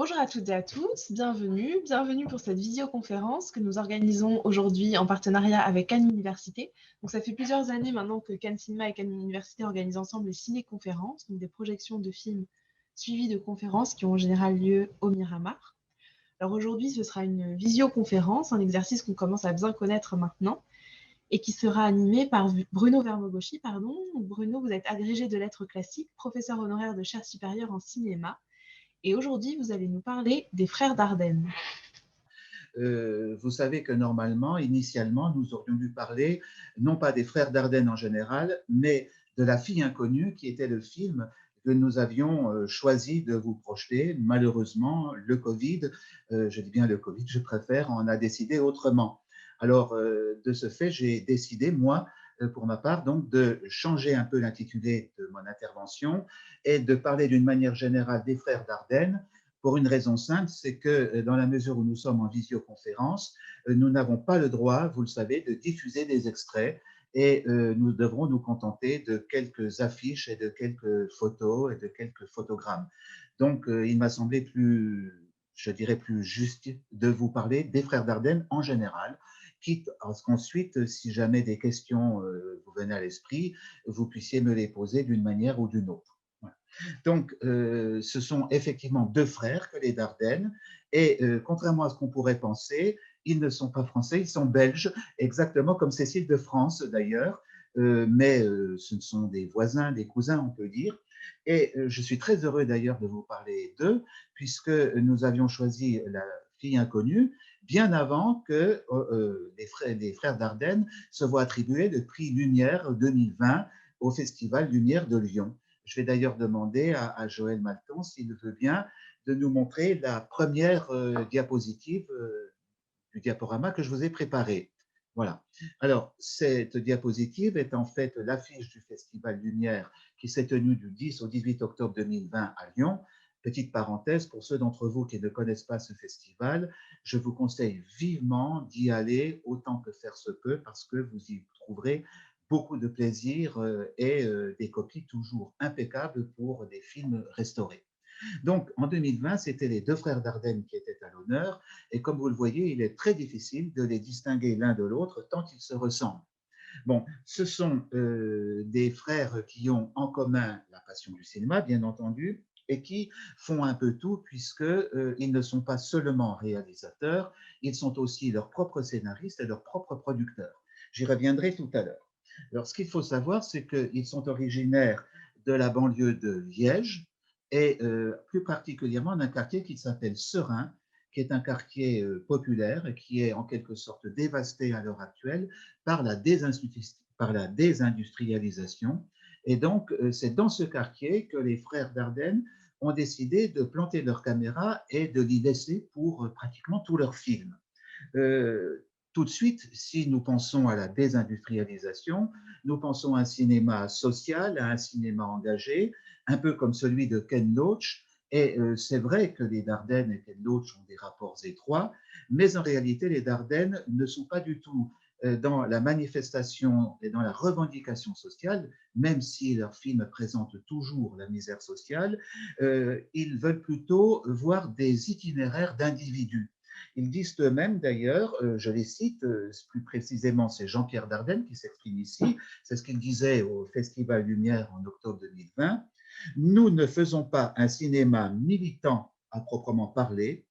Bonjour à toutes et à tous, bienvenue pour cette visioconférence que nous organisons aujourd'hui en partenariat avec Cannes Université. Donc ça fait plusieurs années maintenant que Cannes Cinéma et Cannes Université organisent ensemble les ciné-conférences, donc des projections de films suivies de conférences qui ont en général lieu au Miramar. Alors aujourd'hui, ce sera une visioconférence, un exercice qu'on commence à bien connaître maintenant et qui sera animé par Bruno Vermogoschi. Bruno, vous êtes agrégé de lettres classiques, professeur honoraire de chaire supérieure en cinéma. Et aujourd'hui, vous allez nous parler des frères Dardenne. Vous savez que normalement, initialement, nous aurions dû parler non pas des frères Dardenne en général, mais de La fille inconnue, qui était le film que nous avions choisi de vous projeter. Malheureusement, le Covid, je dis bien le Covid, je préfère, en a décidé autrement. Alors, de ce fait, j'ai décidé, moi, pour ma part, donc, de changer un peu l'intitulé de mon intervention et de parler d'une manière générale des frères Dardenne, pour une raison simple, c'est que dans la mesure où nous sommes en visioconférence, nous n'avons pas le droit, vous le savez, de diffuser des extraits et nous devrons nous contenter de quelques affiches et de quelques photos et de quelques photogrammes. Donc, il m'a semblé je dirais plus juste de vous parler des frères Dardenne en général, quitte à ce qu'ensuite, si jamais des questions vous venaient à l'esprit, vous puissiez me les poser d'une manière ou d'une autre. Voilà. Donc, ce sont effectivement deux frères que les Dardennes, et contrairement à ce qu'on pourrait penser, ils ne sont pas français, ils sont belges, exactement comme Cécile de France d'ailleurs, mais ce sont des voisins, des cousins, on peut dire. Et je suis très heureux d'ailleurs de vous parler d'eux, puisque nous avions choisi La fille inconnue bien avant que les frères Dardenne se voient attribuer le prix Lumière 2020 au Festival Lumière de Lyon. Je vais d'ailleurs demander à Joël Malton, s'il veut bien, de nous montrer la première diapositive du diaporama que je vous ai préparé. Voilà. Alors, cette diapositive est en fait l'affiche du Festival Lumière qui s'est tenu du 10 au 18 octobre 2020 à Lyon. Petite parenthèse, pour ceux d'entre vous qui ne connaissent pas ce festival, je vous conseille vivement d'y aller autant que faire se peut parce que vous y trouverez beaucoup de plaisir et des copies toujours impeccables pour des films restaurés. Donc, en 2020, c'était les deux frères Dardenne qui étaient à l'honneur, et comme vous le voyez, il est très difficile de les distinguer l'un de l'autre tant ils se ressemblent. Bon, ce sont des frères qui ont en commun la passion du cinéma, bien entendu, et qui font un peu tout puisqu'ils ne sont pas seulement réalisateurs, ils sont aussi leurs propres scénaristes et leurs propres producteurs. J'y reviendrai tout à l'heure. Alors, ce qu'il faut savoir, c'est qu'ils sont originaires de la banlieue de Liège et plus particulièrement d'un quartier qui s'appelle Serein, qui est un quartier populaire et qui est en quelque sorte dévasté à l'heure actuelle par la désindustrialisation. Et donc, c'est dans ce quartier que les frères Dardenne ont décidé de planter leur caméra et de l'y laisser pour pratiquement tous leurs films. Tout de suite, si nous pensons à la désindustrialisation, nous pensons à un cinéma social, à un cinéma engagé, un peu comme celui de Ken Loach. Et c'est vrai que les Dardennes et Ken Loach ont des rapports étroits, mais en réalité, les Dardennes ne sont pas du tout dans la manifestation et dans la revendication sociale, même si leurs films présentent toujours la misère sociale, ils veulent plutôt voir des itinéraires d'individus. Ils disent eux-mêmes d'ailleurs, je les cite plus précisément, c'est Jean-Pierre Dardenne qui s'exprime ici, c'est ce qu'il disait au Festival Lumière en octobre 2020, nous ne faisons pas un cinéma militant à proprement parler,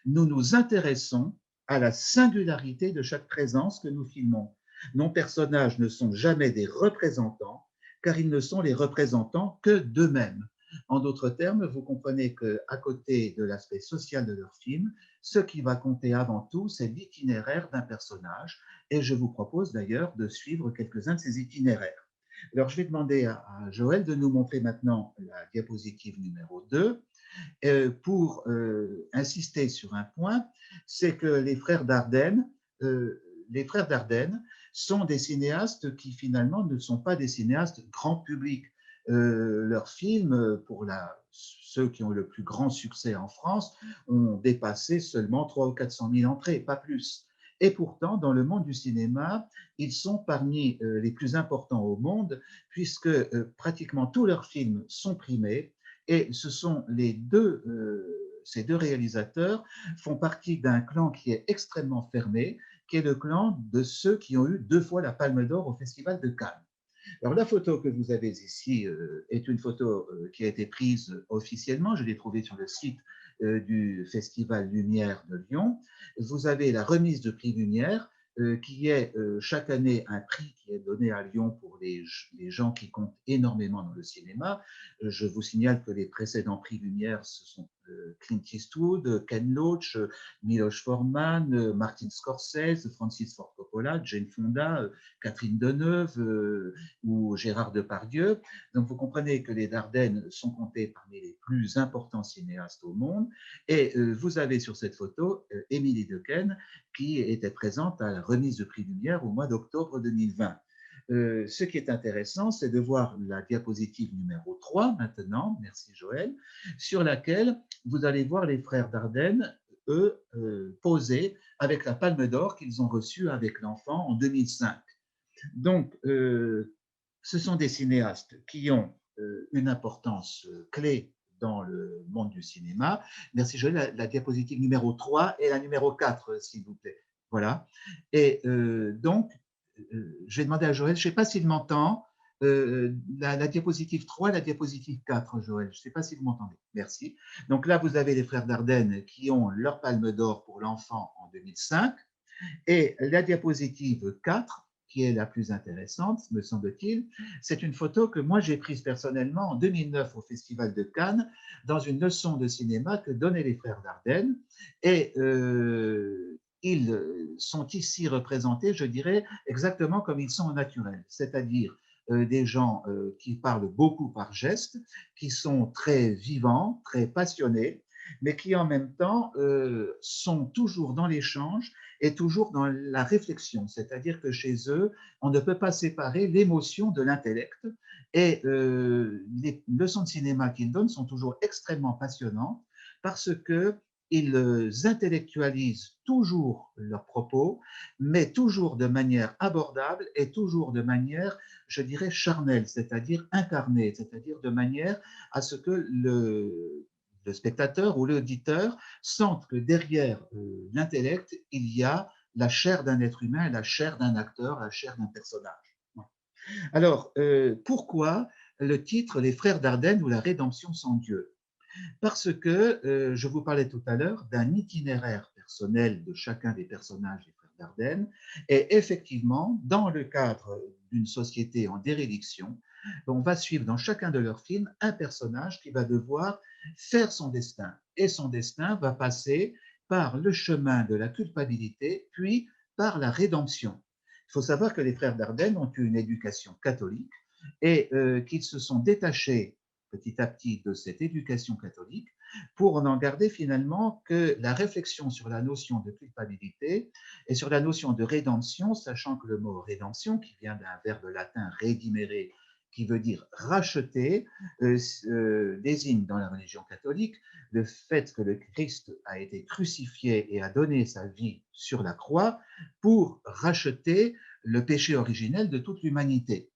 nous nous intéressons à la singularité de chaque présence que nous filmons. Nos personnages ne sont jamais des représentants, car ils ne sont les représentants que d'eux-mêmes. En d'autres termes, vous comprenez qu'à côté de l'aspect social de leur film, ce qui va compter avant tout, c'est l'itinéraire d'un personnage. Et je vous propose d'ailleurs de suivre quelques-uns de ces itinéraires. Alors, je vais demander à Joël de nous montrer maintenant la diapositive numéro 2 pour insister sur un point, c'est que les frères Dardenne sont des cinéastes qui finalement ne sont pas des cinéastes grand public. Leurs films, ceux qui ont le plus grand succès en France, ont dépassé seulement 300 ou 400 000 entrées, pas plus. Et pourtant, dans le monde du cinéma, ils sont parmi les plus importants au monde, puisque pratiquement tous leurs films sont primés, et ce sont les deux ces deux réalisateurs font partie d'un clan qui est extrêmement fermé, qui est le clan de ceux qui ont eu 2 fois la Palme d'Or au Festival de Cannes. Alors, la photo que vous avez ici est une photo qui a été prise officiellement. Je l'ai trouvée sur le site du Festival Lumière de Lyon. Vous avez la remise de prix Lumière, qui est chaque année un prix qui est donné à Lyon pour les gens qui comptent énormément dans le cinéma. Je vous signale que les précédents prix Lumière, ce sont Clint Eastwood, Ken Loach, Miloš Forman, Martin Scorsese, Francis Ford Coppola, Jane Fonda, Catherine Deneuve, ou Gérard Depardieu. Donc, vous comprenez que les Dardennes sont comptés parmi les plus importants cinéastes au monde. Et vous avez sur cette photo Émilie Dequesne, qui était présente à la remise de prix Lumière au mois d'octobre 2020. Ce qui est intéressant, c'est de voir la diapositive numéro 3 maintenant, merci Joël, sur laquelle vous allez voir les frères Dardenne, eux, posés avec la Palme d'Or qu'ils ont reçue avec l'enfant en 2005. Donc, ce sont des cinéastes qui ont une importance clé dans le monde du cinéma. Merci Joël, la diapositive numéro 3 et la numéro 4, s'il vous plaît. Voilà. Et donc, je vais demander à Joël, je ne sais pas s'il m'entend, la diapositive 3 et la diapositive 4, Joël. Je ne sais pas si vous m'entendez. Merci. Donc là, vous avez les frères Dardenne qui ont leur palme d'or pour l'enfant en 2005. Et la diapositive 4, qui est la plus intéressante, me semble-t-il, c'est une photo que moi j'ai prise personnellement en 2009 au Festival de Cannes, dans une leçon de cinéma que donnaient les frères Dardenne. Et ils sont ici représentés, je dirais, exactement comme ils sont au naturel, c'est-à-dire des gens qui parlent beaucoup par geste, qui sont très vivants, très passionnés, mais qui en même temps sont toujours dans l'échange et toujours dans la réflexion, c'est-à-dire que chez eux, on ne peut pas séparer l'émotion de l'intellect, et les leçons de cinéma qu'ils donnent sont toujours extrêmement passionnantes parce qu'ils intellectualisent toujours leurs propos, mais toujours de manière abordable et toujours de manière, je dirais, charnelle, c'est-à-dire incarnée, c'est-à-dire de manière à ce que le spectateur ou l'auditeur sentent que derrière l'intellect, il y a la chair d'un être humain, la chair d'un acteur, la chair d'un personnage. Alors, pourquoi le titre Les Frères Dardenne ou la rédemption sans Dieu? Parce que je vous parlais tout à l'heure d'un itinéraire personnel de chacun des personnages des Frères Dardenne, et effectivement, dans le cadre d'une société en déréliction, on va suivre dans chacun de leurs films un personnage qui va devoir faire son destin. Et son destin va passer par le chemin de la culpabilité, puis par la rédemption. Il faut savoir que les frères Dardenne ont eu une éducation catholique et qu'ils se sont détachés petit à petit de cette éducation catholique pour n'en garder finalement que la réflexion sur la notion de culpabilité et sur la notion de rédemption, sachant que le mot rédemption, qui vient d'un verbe latin redimere, qui veut dire racheter, désigne dans la religion catholique le fait que le Christ a été crucifié et a donné sa vie sur la croix pour racheter le péché originel de toute l'humanité.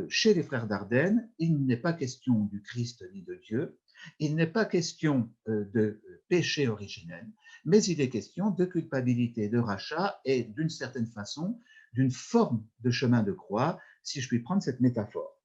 Chez les frères Dardenne, il n'est pas question du Christ ni de Dieu, il n'est pas question de péché originel, mais il est question de culpabilité, de rachat et d'une certaine façon, d'une forme de chemin de croix, si je puis prendre cette métaphore.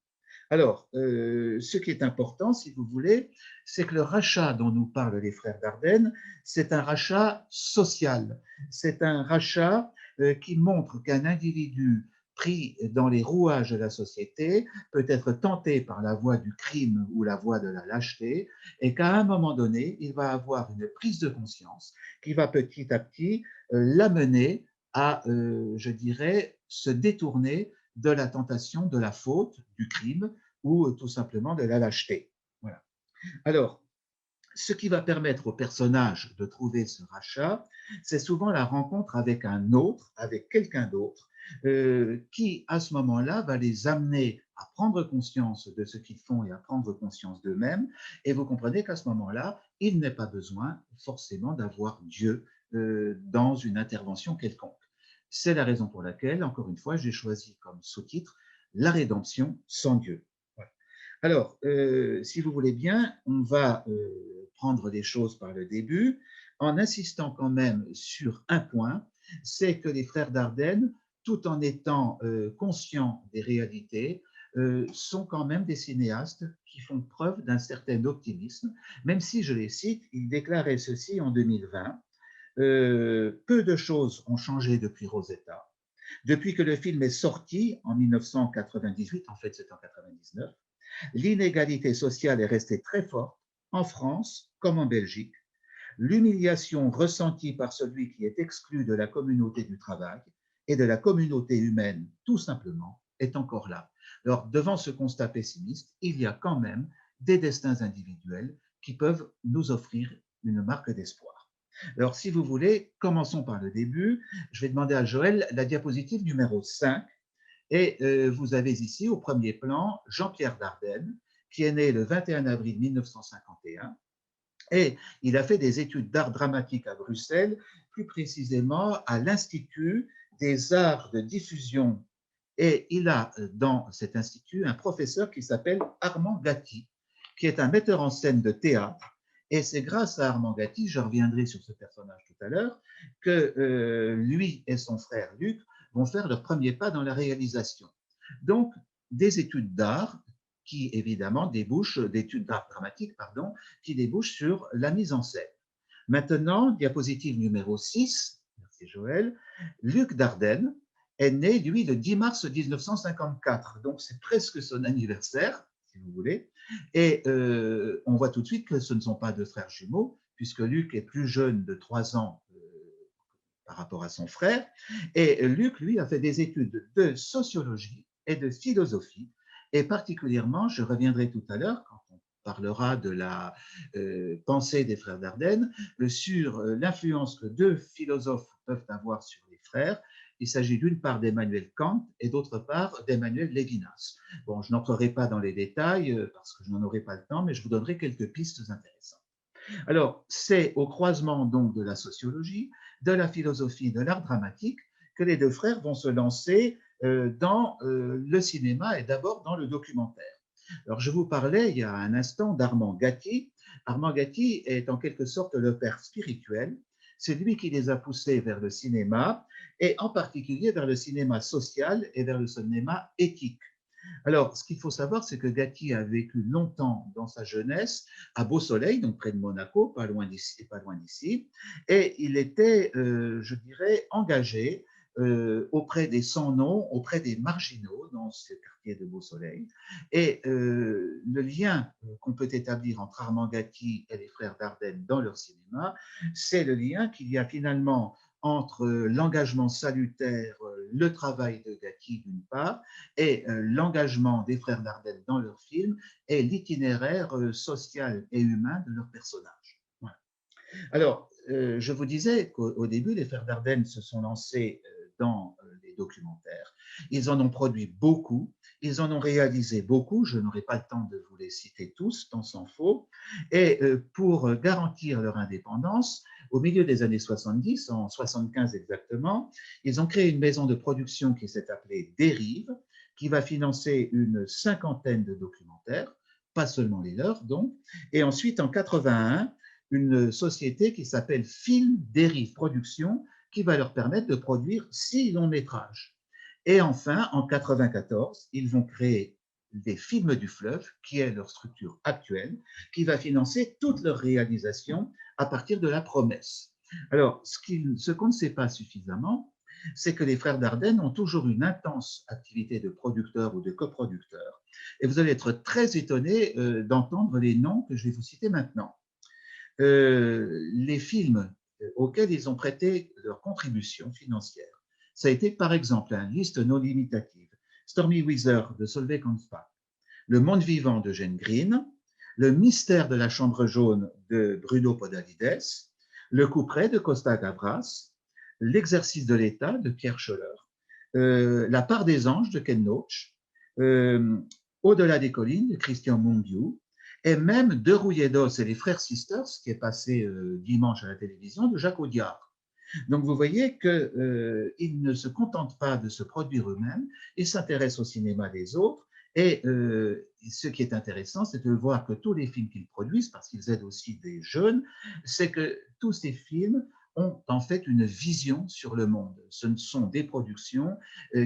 Alors, ce qui est important, si vous voulez, c'est que le rachat dont nous parlent les frères Dardenne, c'est un rachat social. C'est un rachat qui montre qu'un individu pris dans les rouages de la société peut être tenté par la voie du crime ou la voie de la lâcheté, et qu'à un moment donné, il va avoir une prise de conscience qui va petit à petit l'amener à, je dirais, se détourner de la tentation, de la faute, du crime ou tout simplement de la lâcheté. Voilà. Alors, ce qui va permettre au personnage de trouver ce rachat, c'est souvent la rencontre avec un autre, avec quelqu'un d'autre, qui, à ce moment-là, va les amener à prendre conscience de ce qu'ils font et à prendre conscience d'eux-mêmes. Et vous comprenez qu'à ce moment-là, il n'est pas besoin forcément d'avoir Dieu dans une intervention quelconque. C'est la raison pour laquelle, encore une fois, j'ai choisi comme sous-titre La rédemption sans Dieu. Voilà. Alors, si vous voulez bien, on va prendre les choses par le début, en insistant quand même sur un point, c'est que les frères Dardenne, tout en étant conscients des réalités, sont quand même des cinéastes qui font preuve d'un certain optimisme, même si, je les cite, ils déclaraient ceci en 2020. Peu de choses ont changé depuis Rosetta. Depuis que le film est sorti en 1998, en fait c'est en 99, l'inégalité sociale est restée très forte en France comme en Belgique. L'humiliation ressentie par celui qui est exclu de la communauté du travail et de la communauté humaine, tout simplement, est encore là. Alors, devant ce constat pessimiste, il y a quand même des destins individuels qui peuvent nous offrir une marque d'espoir. Alors, si vous voulez, commençons par le début. Je vais demander à Joël la diapositive numéro 5. Et vous avez ici, au premier plan, Jean-Pierre Dardenne, qui est né le 21 avril 1951. Et il a fait des études d'art dramatique à Bruxelles, plus précisément à l'Institut des arts de diffusion. Et il a dans cet institut un professeur qui s'appelle Armand Gatti, qui est un metteur en scène de théâtre. Et c'est grâce à Armand Gatti, je reviendrai sur ce personnage tout à l'heure, que lui et son frère Luc vont faire leur premier pas dans la réalisation. Donc, des études d'art qui, évidemment, débouchent, d'études d'art dramatique, pardon, qui débouchent sur la mise en scène. Maintenant, diapositive numéro 6, merci Joël, Luc Dardenne est né, lui, le 10 mars 1954, donc c'est presque son anniversaire, si vous voulez, et on voit tout de suite que ce ne sont pas deux frères jumeaux, puisque Luc est plus jeune de 3 ans par rapport à son frère, et Luc, lui, a fait des études de sociologie et de philosophie, et particulièrement, je reviendrai tout à l'heure, quand on parlera de la pensée des frères Dardenne, sur l'influence que deux philosophes peuvent avoir sur les frères. Il s'agit d'une part d'Emmanuel Kant et d'autre part d'Emmanuel Lévinas. Bon, je n'entrerai pas dans les détails parce que je n'en aurai pas le temps, mais je vous donnerai quelques pistes intéressantes. Alors, c'est au croisement donc de la sociologie, de la philosophie, de l'art dramatique que les deux frères vont se lancer dans le cinéma et d'abord dans le documentaire. Alors, je vous parlais il y a un instant d'Armand Gatti. Armand Gatti est en quelque sorte le père spirituel. C'est lui qui les a poussés vers le cinéma et en particulier vers le cinéma social et vers le cinéma éthique. Alors, ce qu'il faut savoir, c'est que Gatti a vécu longtemps dans sa jeunesse à Beau-Soleil, donc près de Monaco, pas loin d'ici, et il était, je dirais, engagé auprès des sans-noms, auprès des marginaux dans ce quartier de Beau-Soleil. Et le lien qu'on peut établir entre Armand Gatti et les frères Dardenne dans leur cinéma, c'est le lien qu'il y a finalement entre l'engagement salutaire, le travail de Gatti d'une part, et l'engagement des frères Dardenne dans leur film et l'itinéraire social et humain de leurs personnages. Voilà. Alors, je vous disais qu'au début, les frères Dardenne se sont lancés dans les documentaires. Ils en ont produit beaucoup, ils en ont réalisé beaucoup, je n'aurai pas le temps de vous les citer tous, tant s'en faut, et pour garantir leur indépendance, au milieu des années 70, en 75 exactement, ils ont créé une maison de production qui s'est appelée Dérive, qui va financer une cinquantaine de documentaires, pas seulement les leurs donc, et ensuite en 81, une société qui s'appelle Film Dérive Productions, qui va leur permettre de produire 6 longs métrages. Et enfin, en 94, ils vont créer des Films du Fleuve, qui est leur structure actuelle, qui va financer toute leur réalisation à partir de la promesse. Alors, ce qu'on ne sait pas suffisamment, c'est que les frères Dardenne ont toujours une intense activité de producteurs ou de coproducteurs. Et vous allez être très étonnés d'entendre les noms que je vais vous citer maintenant. Les films auxquels ils ont prêté leur contribution financière. Ça a été par exemple un Liste non limitative, Stormy Weather de Solveig Kampff, Le Monde vivant de Jane Green, Le mystère de la chambre jaune de Bruno Podalides, Le couperet de Costa Gavras, L'exercice de l'État de Pierre Scholler, La part des anges de Ken Loach, Au-delà des collines de Christian Mungiu, et même De Rouilledos et les Frères Sisters, qui est passé dimanche à la télévision, de Jacques Audiard. Donc vous voyez qu'ils ne se contentent pas de se produire eux-mêmes, ils s'intéressent au cinéma des autres Et ce qui est intéressant, c'est de voir que tous les films qu'ils produisent, parce qu'ils aident aussi des jeunes, c'est que tous ces films ont en fait une vision sur le monde. Ce sont des productions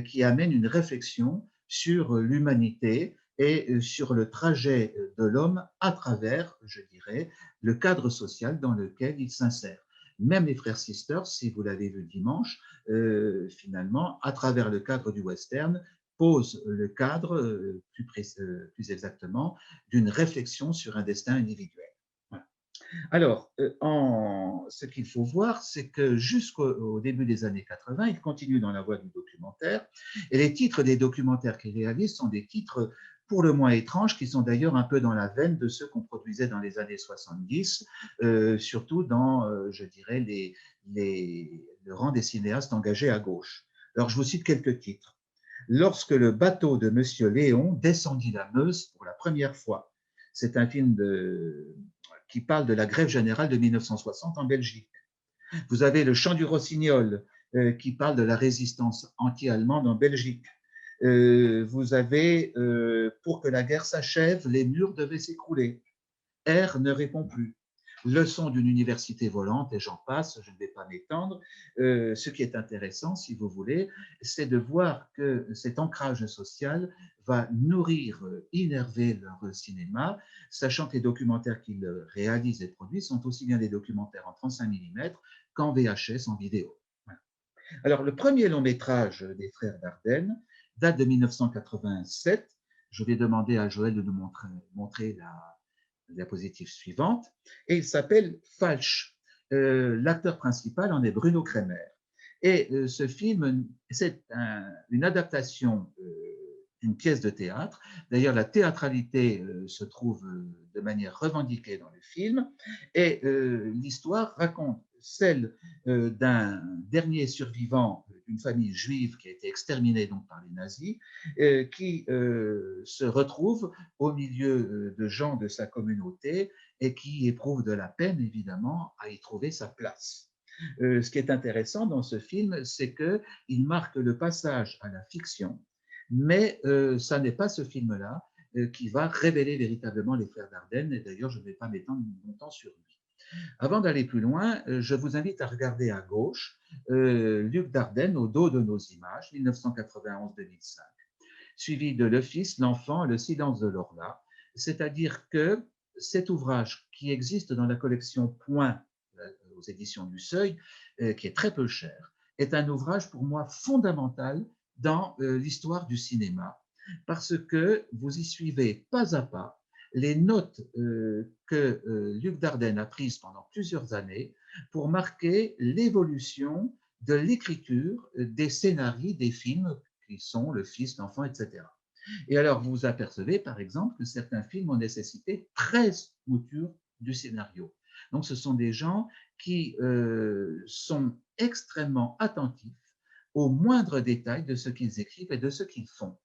qui amènent une réflexion sur l'humanité et sur le trajet de l'homme à travers, je dirais, le cadre social dans lequel il s'insère. Même les frères Sisters, si vous l'avez vu dimanche, finalement, à travers le cadre du western, pose le cadre, plus exactement, d'une réflexion sur un destin individuel. Voilà. Alors, ce qu'il faut voir, c'est que jusqu'au début des années 80, il continue dans la voie du documentaire, et les titres des documentaires qu'il réalise sont des titres pour le moins étranges, qui sont d'ailleurs un peu dans la veine de ceux qu'on produisait dans les années 70, surtout dans, je dirais, le rang des cinéastes engagés à gauche. Alors, je vous cite quelques titres. Lorsque le bateau de Monsieur Léon descendit la Meuse pour la première fois. C'est un film qui parle de la grève générale de 1960 en Belgique. Vous avez Le Chant du Rossignol, qui parle de la résistance anti-allemande en Belgique. Vous avez Pour que la guerre s'achève, les murs devaient s'écrouler. R ne répond plus. Leçon d'une université volante, et j'en passe, je ne vais pas m'étendre. Ce qui est intéressant, si vous voulez, c'est de voir que cet ancrage social va nourrir, innerver leur cinéma, sachant que les documentaires qu'ils réalisent et produisent sont aussi bien des documentaires en 35 mm qu'en VHS, en vidéo. Voilà. Alors, le premier long métrage des frères Dardenne date de 1987. Je vais demander à Joël de nous montrer la diapositive suivante, et il s'appelle Falsch. L'acteur principal en est Bruno Kremer. Et ce film, c'est une adaptation d'une pièce de théâtre. D'ailleurs, la théâtralité se trouve de manière revendiquée dans le film. Et l'histoire raconte celle d'un dernier survivant d'une famille juive qui a été exterminée donc par les nazis, qui se retrouve au milieu de gens de sa communauté et qui éprouve de la peine, évidemment, à y trouver sa place. Ce qui est intéressant dans ce film, c'est qu'il marque le passage à la fiction, mais ça n'est pas ce film-là qui va révéler véritablement les frères Dardenne, et d'ailleurs, je ne vais pas m'étendre longtemps sur lui. Avant d'aller plus loin, je vous invite à regarder à gauche Luc Dardenne au dos de nos images, 1991-2005, suivi de Le Fils, l'enfant, le silence de Lorla, c'est-à-dire que cet ouvrage qui existe dans la collection Point aux éditions du Seuil, qui est très peu cher, est un ouvrage pour moi fondamental dans l'histoire du cinéma, parce que vous y suivez pas à pas les notes que Luc Dardenne a prises pendant plusieurs années pour marquer l'évolution de l'écriture des scénarios des films qui sont Le Fils, l'enfant, etc. Et alors, vous vous apercevez, par exemple, que certains films ont nécessité 13 moutures du scénario. Donc, ce sont des gens qui sont extrêmement attentifs aux moindres détails de ce qu'ils écrivent et de ce qu'ils font.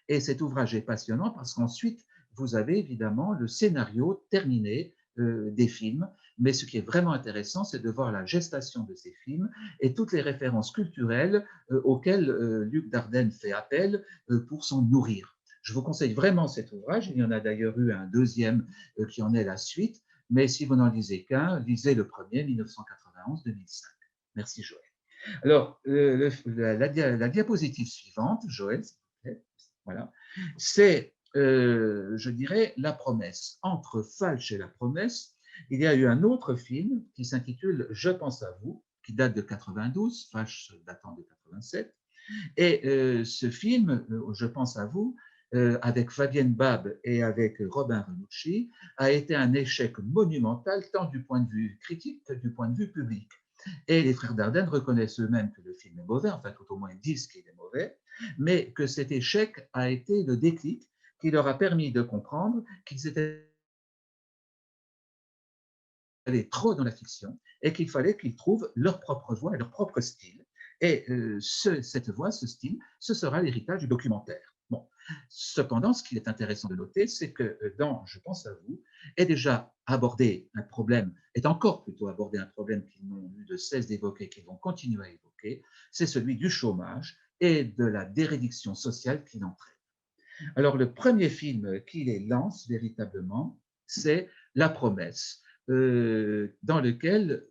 Et cet ouvrage est passionnant parce qu'ensuite, vous avez évidemment le scénario terminé des films, mais ce qui est vraiment intéressant, c'est de voir la gestation de ces films et toutes les références culturelles auxquelles Luc Dardenne fait appel pour s'en nourrir. Je vous conseille vraiment cet ouvrage. Il y en a d'ailleurs eu un deuxième qui en est la suite, mais si vous n'en lisez qu'un, lisez le premier, 1991-2005. Merci Joël. Alors, la diapositive suivante, Joël, s'il vous plaît, voilà, c'est, je dirais, La Promesse. Entre Falche et La Promesse, il y a eu un autre film qui s'intitule Je pense à vous, qui date de 92, Falche datant de 87. Et ce film, Je pense à vous, avec Fabienne Bab et avec Robin Renucci, a été un échec monumental tant du point de vue critique que du point de vue public. Et les frères Dardenne reconnaissent eux-mêmes que le film est mauvais, enfin tout au moins ils disent qu'il est mauvais, mais que cet échec a été le déclic qui leur a permis de comprendre qu'ils étaient allés trop dans la fiction et qu'il fallait qu'ils trouvent leur propre voix et leur propre style. Et cette voix, ce style, ce sera l'héritage du documentaire. Bon. Cependant, ce qui est intéressant de noter, c'est que dans Je pense à vous, est déjà abordé un problème, est encore plutôt abordé un problème qu'ils n'ont eu de cesse d'évoquer, qu'ils vont continuer à évoquer, c'est celui du chômage et de la dérédiction sociale qu'il entraîne. Alors, le premier film qui les lance véritablement, c'est La Promesse, dans lequel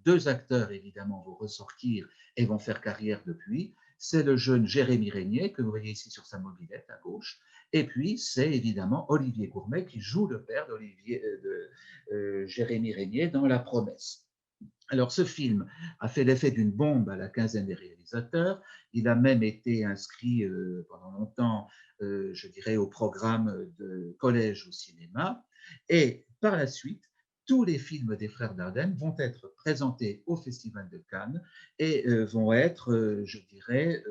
deux acteurs, évidemment, vont ressortir et vont faire carrière depuis. C'est le jeune Jérémy Régnier, que vous voyez ici sur sa mobilette à gauche, et puis c'est évidemment Olivier Gourmet qui joue le père de Jérémy Régnier dans La Promesse. Alors, ce film a fait l'effet d'une bombe à la quinzaine des réalisateurs. Il a même été inscrit pendant longtemps, je dirais, au programme de collège au cinéma. Et par la suite, tous les films des frères Dardenne vont être présentés au Festival de Cannes et vont être, je dirais,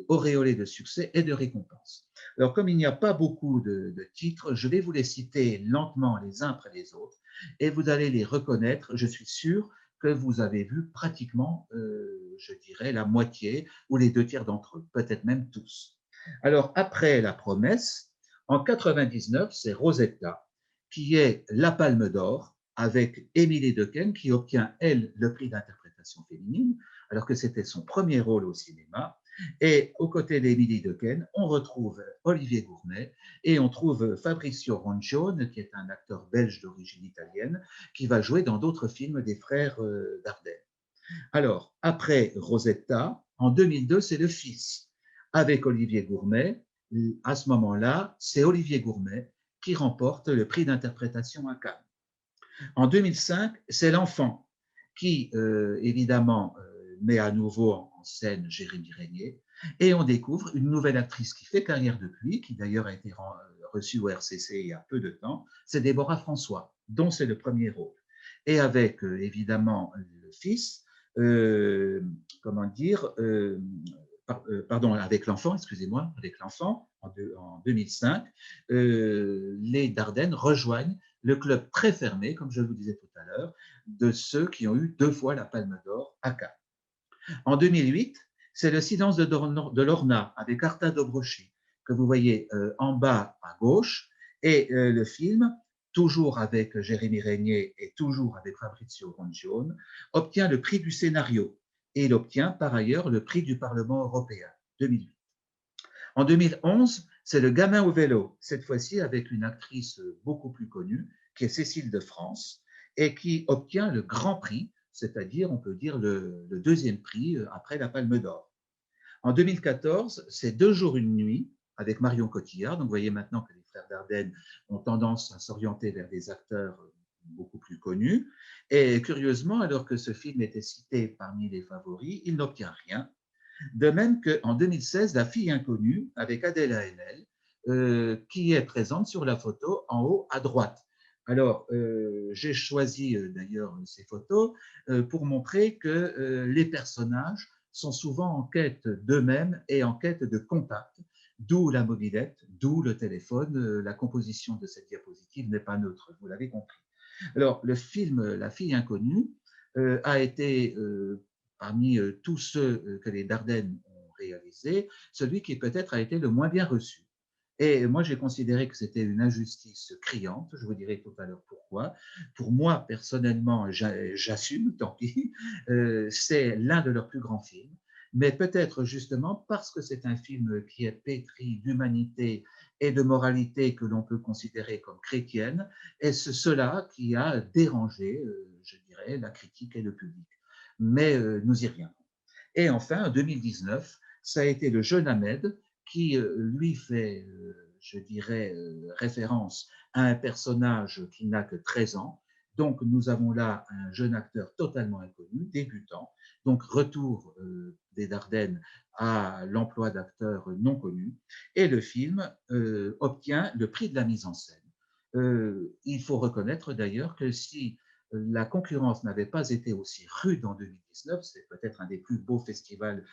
auréolés de succès et de récompenses. Alors, comme il n'y a pas beaucoup de titres, je vais vous les citer lentement les uns après les autres et vous allez les reconnaître. Je suis sûr que vous avez vu pratiquement, je dirais, la moitié ou les deux tiers d'entre eux, peut-être même tous. Alors, après La Promesse, en 99, c'est Rosetta, qui est la Palme d'Or, avec Émilie Dequesne, qui obtient, elle, le prix d'interprétation féminine, alors que c'était son premier rôle au cinéma. Et aux côtés d'Émilie Dequesne, on retrouve Olivier Gourmet et on trouve Fabrizio Roncione, qui est un acteur belge d'origine italienne, qui va jouer dans d'autres films des frères Dardenne. Alors, après Rosetta, en 2002, c'est Le Fils, avec Olivier Gourmet. À ce moment-là, c'est Olivier Gourmet qui remporte le prix d'interprétation à Cannes. En 2005, c'est L'Enfant qui, évidemment, met à nouveau en scène Jérémy Régnier. Et on découvre une nouvelle actrice qui fait carrière depuis, qui d'ailleurs a été reçue au RCC il y a peu de temps, c'est Déborah François, dont c'est le premier rôle. Et avec, évidemment, le fils, comment dire, pardon, avec l'enfant, excusez-moi, avec l'enfant, en 2005, les Dardennes rejoignent le club très fermé, comme je vous disais tout à l'heure, de ceux qui ont eu 2 fois la Palme d'Or à Cannes. En 2008, c'est Le Silence de Lorna avec Arta Dobroshi, que vous voyez en bas à gauche, et le film, toujours avec Jérémy Régnier et toujours avec Fabrizio Roncione, obtient le prix du scénario, et il obtient par ailleurs le prix du Parlement européen, 2008. En 2011, c'est Le Gamin au vélo, cette fois-ci avec une actrice beaucoup plus connue, qui est Cécile de France, et qui obtient le grand prix, c'est-à-dire, on peut dire, le deuxième prix après la Palme d'Or. En 2014, c'est 2 jours, 1 nuit avec Marion Cotillard. Donc, vous voyez maintenant que les frères Dardenne ont tendance à s'orienter vers des acteurs beaucoup plus connus. Et curieusement, alors que ce film était cité parmi les favoris, il n'obtient rien. De même qu'en 2016, La fille inconnue avec Adèle Haenel, qui est présente sur la photo en haut à droite. Alors, j'ai choisi d'ailleurs ces photos pour montrer que les personnages sont souvent en quête d'eux-mêmes et en quête de contact, d'où la mobilette, d'où le téléphone. La composition de cette diapositive n'est pas neutre, vous l'avez compris. Alors, le film La fille inconnue a été parmi tous ceux que les Dardennes ont réalisés, celui qui peut-être a été le moins bien reçu. Et moi, j'ai considéré que c'était une injustice criante. Je vous dirai tout à l'heure pourquoi. Pour moi, personnellement, j'assume, tant pis. C'est l'un de leurs plus grands films. Mais peut-être justement parce que c'est un film qui est pétri d'humanité et de moralité que l'on peut considérer comme chrétienne, et c'est cela qui a dérangé, je dirais, la critique et le public. Mais nous y reviendrons. Et enfin, en 2019, ça a été le jeune Ahmed qui, lui, fait, je dirais, référence à un personnage qui n'a que 13 ans. Donc, nous avons là un jeune acteur totalement inconnu, débutant. Donc, retour des Dardennes à l'emploi d'acteurs non connus. Et le film obtient le prix de la mise en scène. Il faut reconnaître d'ailleurs que si la concurrence n'avait pas été aussi rude en 2019, c'est peut-être un des plus beaux festivals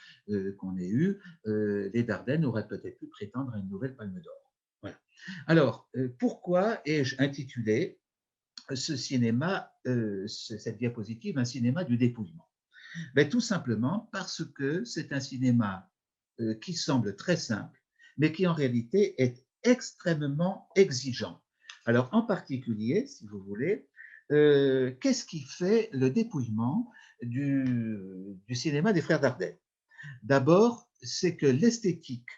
qu'on ait eu, les Dardennes auraient peut-être pu prétendre à une nouvelle Palme d'Or. Voilà. Alors, pourquoi ai-je intitulé ce cinéma, cette diapositive, un cinéma du dépouillement? Ben, tout simplement parce que c'est un cinéma qui semble très simple, mais qui en réalité est extrêmement exigeant. Alors, en particulier, si vous voulez, qu'est-ce qui fait le dépouillement du cinéma des frères Dardenne? D'abord, c'est que l'esthétique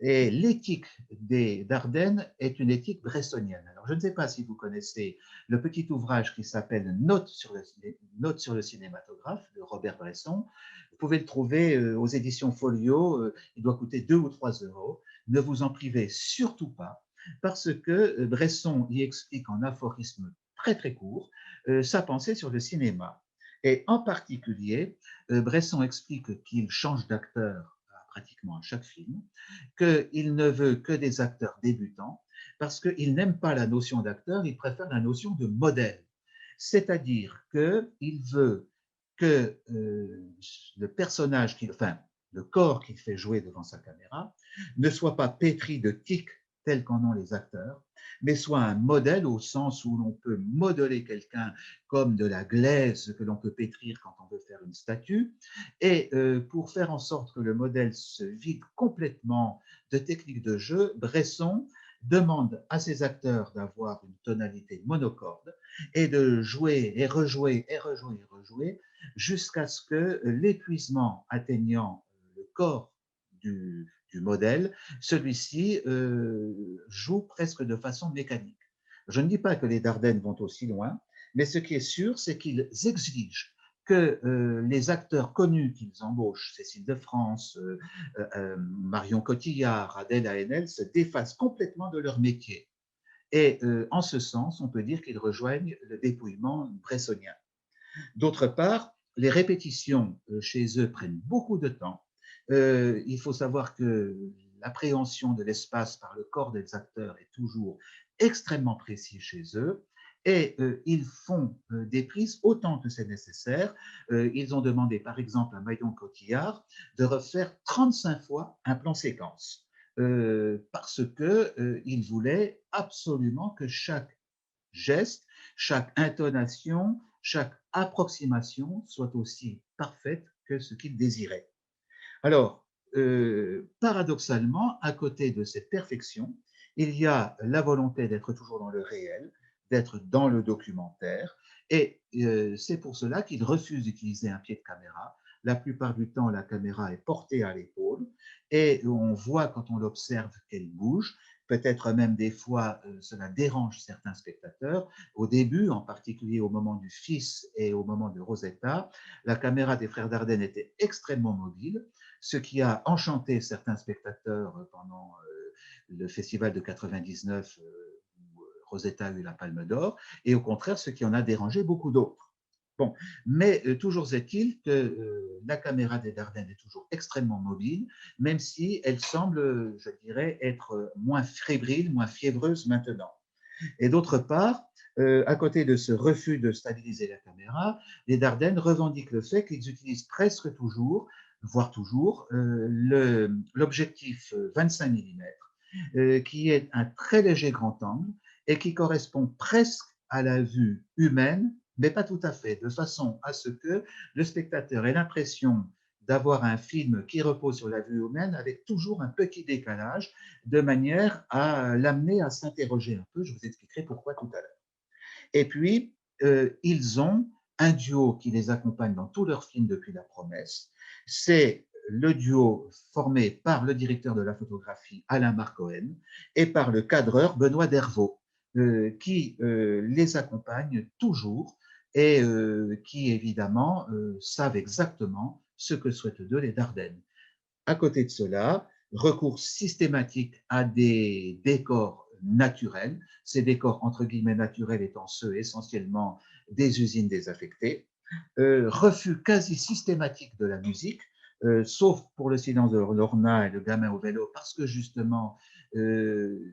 et l'éthique des Dardenne est une éthique bressonienne. Alors, je ne sais pas si vous connaissez le petit ouvrage qui s'appelle Notes sur le cinématographe de Robert Bresson. Vous pouvez le trouver aux éditions Folio. Il doit coûter 2 ou 3 euros. Ne vous en privez surtout pas, parce que Bresson y explique en aphorisme très très court sa pensée sur le cinéma. Et en particulier, Bresson explique qu'il change d'acteur pratiquement à chaque film, qu'il ne veut que des acteurs débutants, parce qu'il n'aime pas la notion d'acteur, il préfère la notion de modèle. C'est-à-dire qu'il veut que le personnage, enfin, le corps qu'il fait jouer devant sa caméra, ne soit pas pétri de tics tels qu'en ont les acteurs, mais soit un modèle au sens où l'on peut modeler quelqu'un comme de la glaise que l'on peut pétrir quand on veut faire une statue. Et pour faire en sorte que le modèle se vide complètement de techniques de jeu, Bresson demande à ses acteurs d'avoir une tonalité monocorde et de jouer et rejouer et rejouer et rejouer jusqu'à ce que l'épuisement atteignant le corps du modèle, celui-ci joue presque de façon mécanique. Je ne dis pas que les Dardennes vont aussi loin, mais ce qui est sûr, c'est qu'ils exigent que les acteurs connus qu'ils embauchent, Cécile de France, Marion Cotillard, Adèle Haenel, se défassent complètement de leur métier. Et en ce sens, on peut dire qu'ils rejoignent le dépouillement bressonien. D'autre part, les répétitions chez eux prennent beaucoup de temps. Il faut savoir que l'appréhension de l'espace par le corps des acteurs est toujours extrêmement précis chez eux. Et ils font des prises autant que c'est nécessaire. Ils ont demandé, par exemple, à Marion Cotillard de refaire 35 fois un plan séquence. Parce qu'ils voulaient absolument que chaque geste, chaque intonation, chaque approximation soit aussi parfaite que ce qu'il désirait. Alors, paradoxalement, à côté de cette perfection, il y a la volonté d'être toujours dans le réel, d'être dans le documentaire, et c'est pour cela qu'il refuse d'utiliser un pied de caméra. La plupart du temps, la caméra est portée à l'épaule, et on voit quand on l'observe qu'elle bouge. Peut-être même des fois, cela dérange certains spectateurs. Au début, en particulier au moment du Fils et au moment de Rosetta, la caméra des frères Dardenne était extrêmement mobile, ce qui a enchanté certains spectateurs pendant le festival de 99 où Rosetta a eu la Palme d'Or, et au contraire, ce qui en a dérangé beaucoup d'autres. Bon, mais toujours est-il que la caméra des Dardennes est toujours extrêmement mobile, même si elle semble, je dirais, être moins fébrile, moins fiévreuse maintenant. Et d'autre part, à côté de ce refus de stabiliser la caméra, les Dardennes revendiquent le fait qu'ils utilisent presque toujours, voire toujours, l'objectif 25 mm, qui est un très léger grand angle et qui correspond presque à la vue humaine, mais pas tout à fait, de façon à ce que le spectateur ait l'impression d'avoir un film qui repose sur la vue humaine avec toujours un petit décalage, de manière à l'amener à s'interroger un peu. Je vous expliquerai pourquoi tout à l'heure. Et puis, ils ont un duo qui les accompagne dans tous leurs films depuis La Promesse. C'est le duo formé par le directeur de la photographie, Alain Marcohen, et par le cadreur, Benoît Dervaux, qui les accompagne toujours et qui, évidemment, savent exactement ce que souhaitent d'eux les Dardennes. À côté de cela, recours systématique à des décors naturels, ces décors entre guillemets naturels étant ceux essentiellement des usines désaffectées, refus quasi systématique de la musique, sauf pour le silence de Lorna et le gamin au vélo, parce que justement,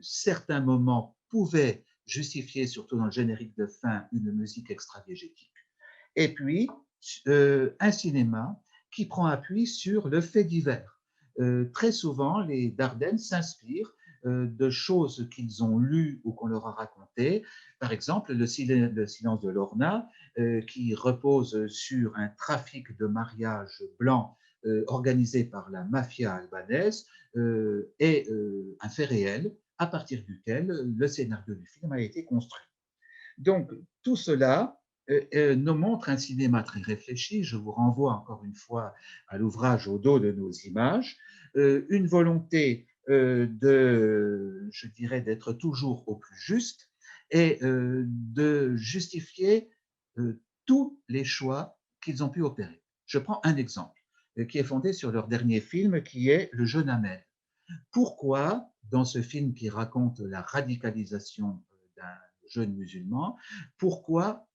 certains moments pouvaient justifier, surtout dans le générique de fin, une musique extra-diégétique. Et puis, un cinéma qui prend appui sur le fait divers. Très souvent, les Dardennes s'inspirent de choses qu'ils ont lues ou qu'on leur a racontées. Par exemple, le silence de Lorna, qui repose sur un trafic de mariages blancs organisé par la mafia albanaise, est un fait réel à partir duquel le scénario du film a été construit. Donc, tout cela nous montre un cinéma très réfléchi. Je vous renvoie encore une fois à l'ouvrage Au dos de nos images, une volonté je dirais, d'être toujours au plus juste et de justifier tous les choix qu'ils ont pu opérer. Je prends un exemple qui est fondé sur leur dernier film, qui est Le jeune Ahmed. Pourquoi, dans ce film qui raconte la radicalisation d'un jeune musulman, pourquoi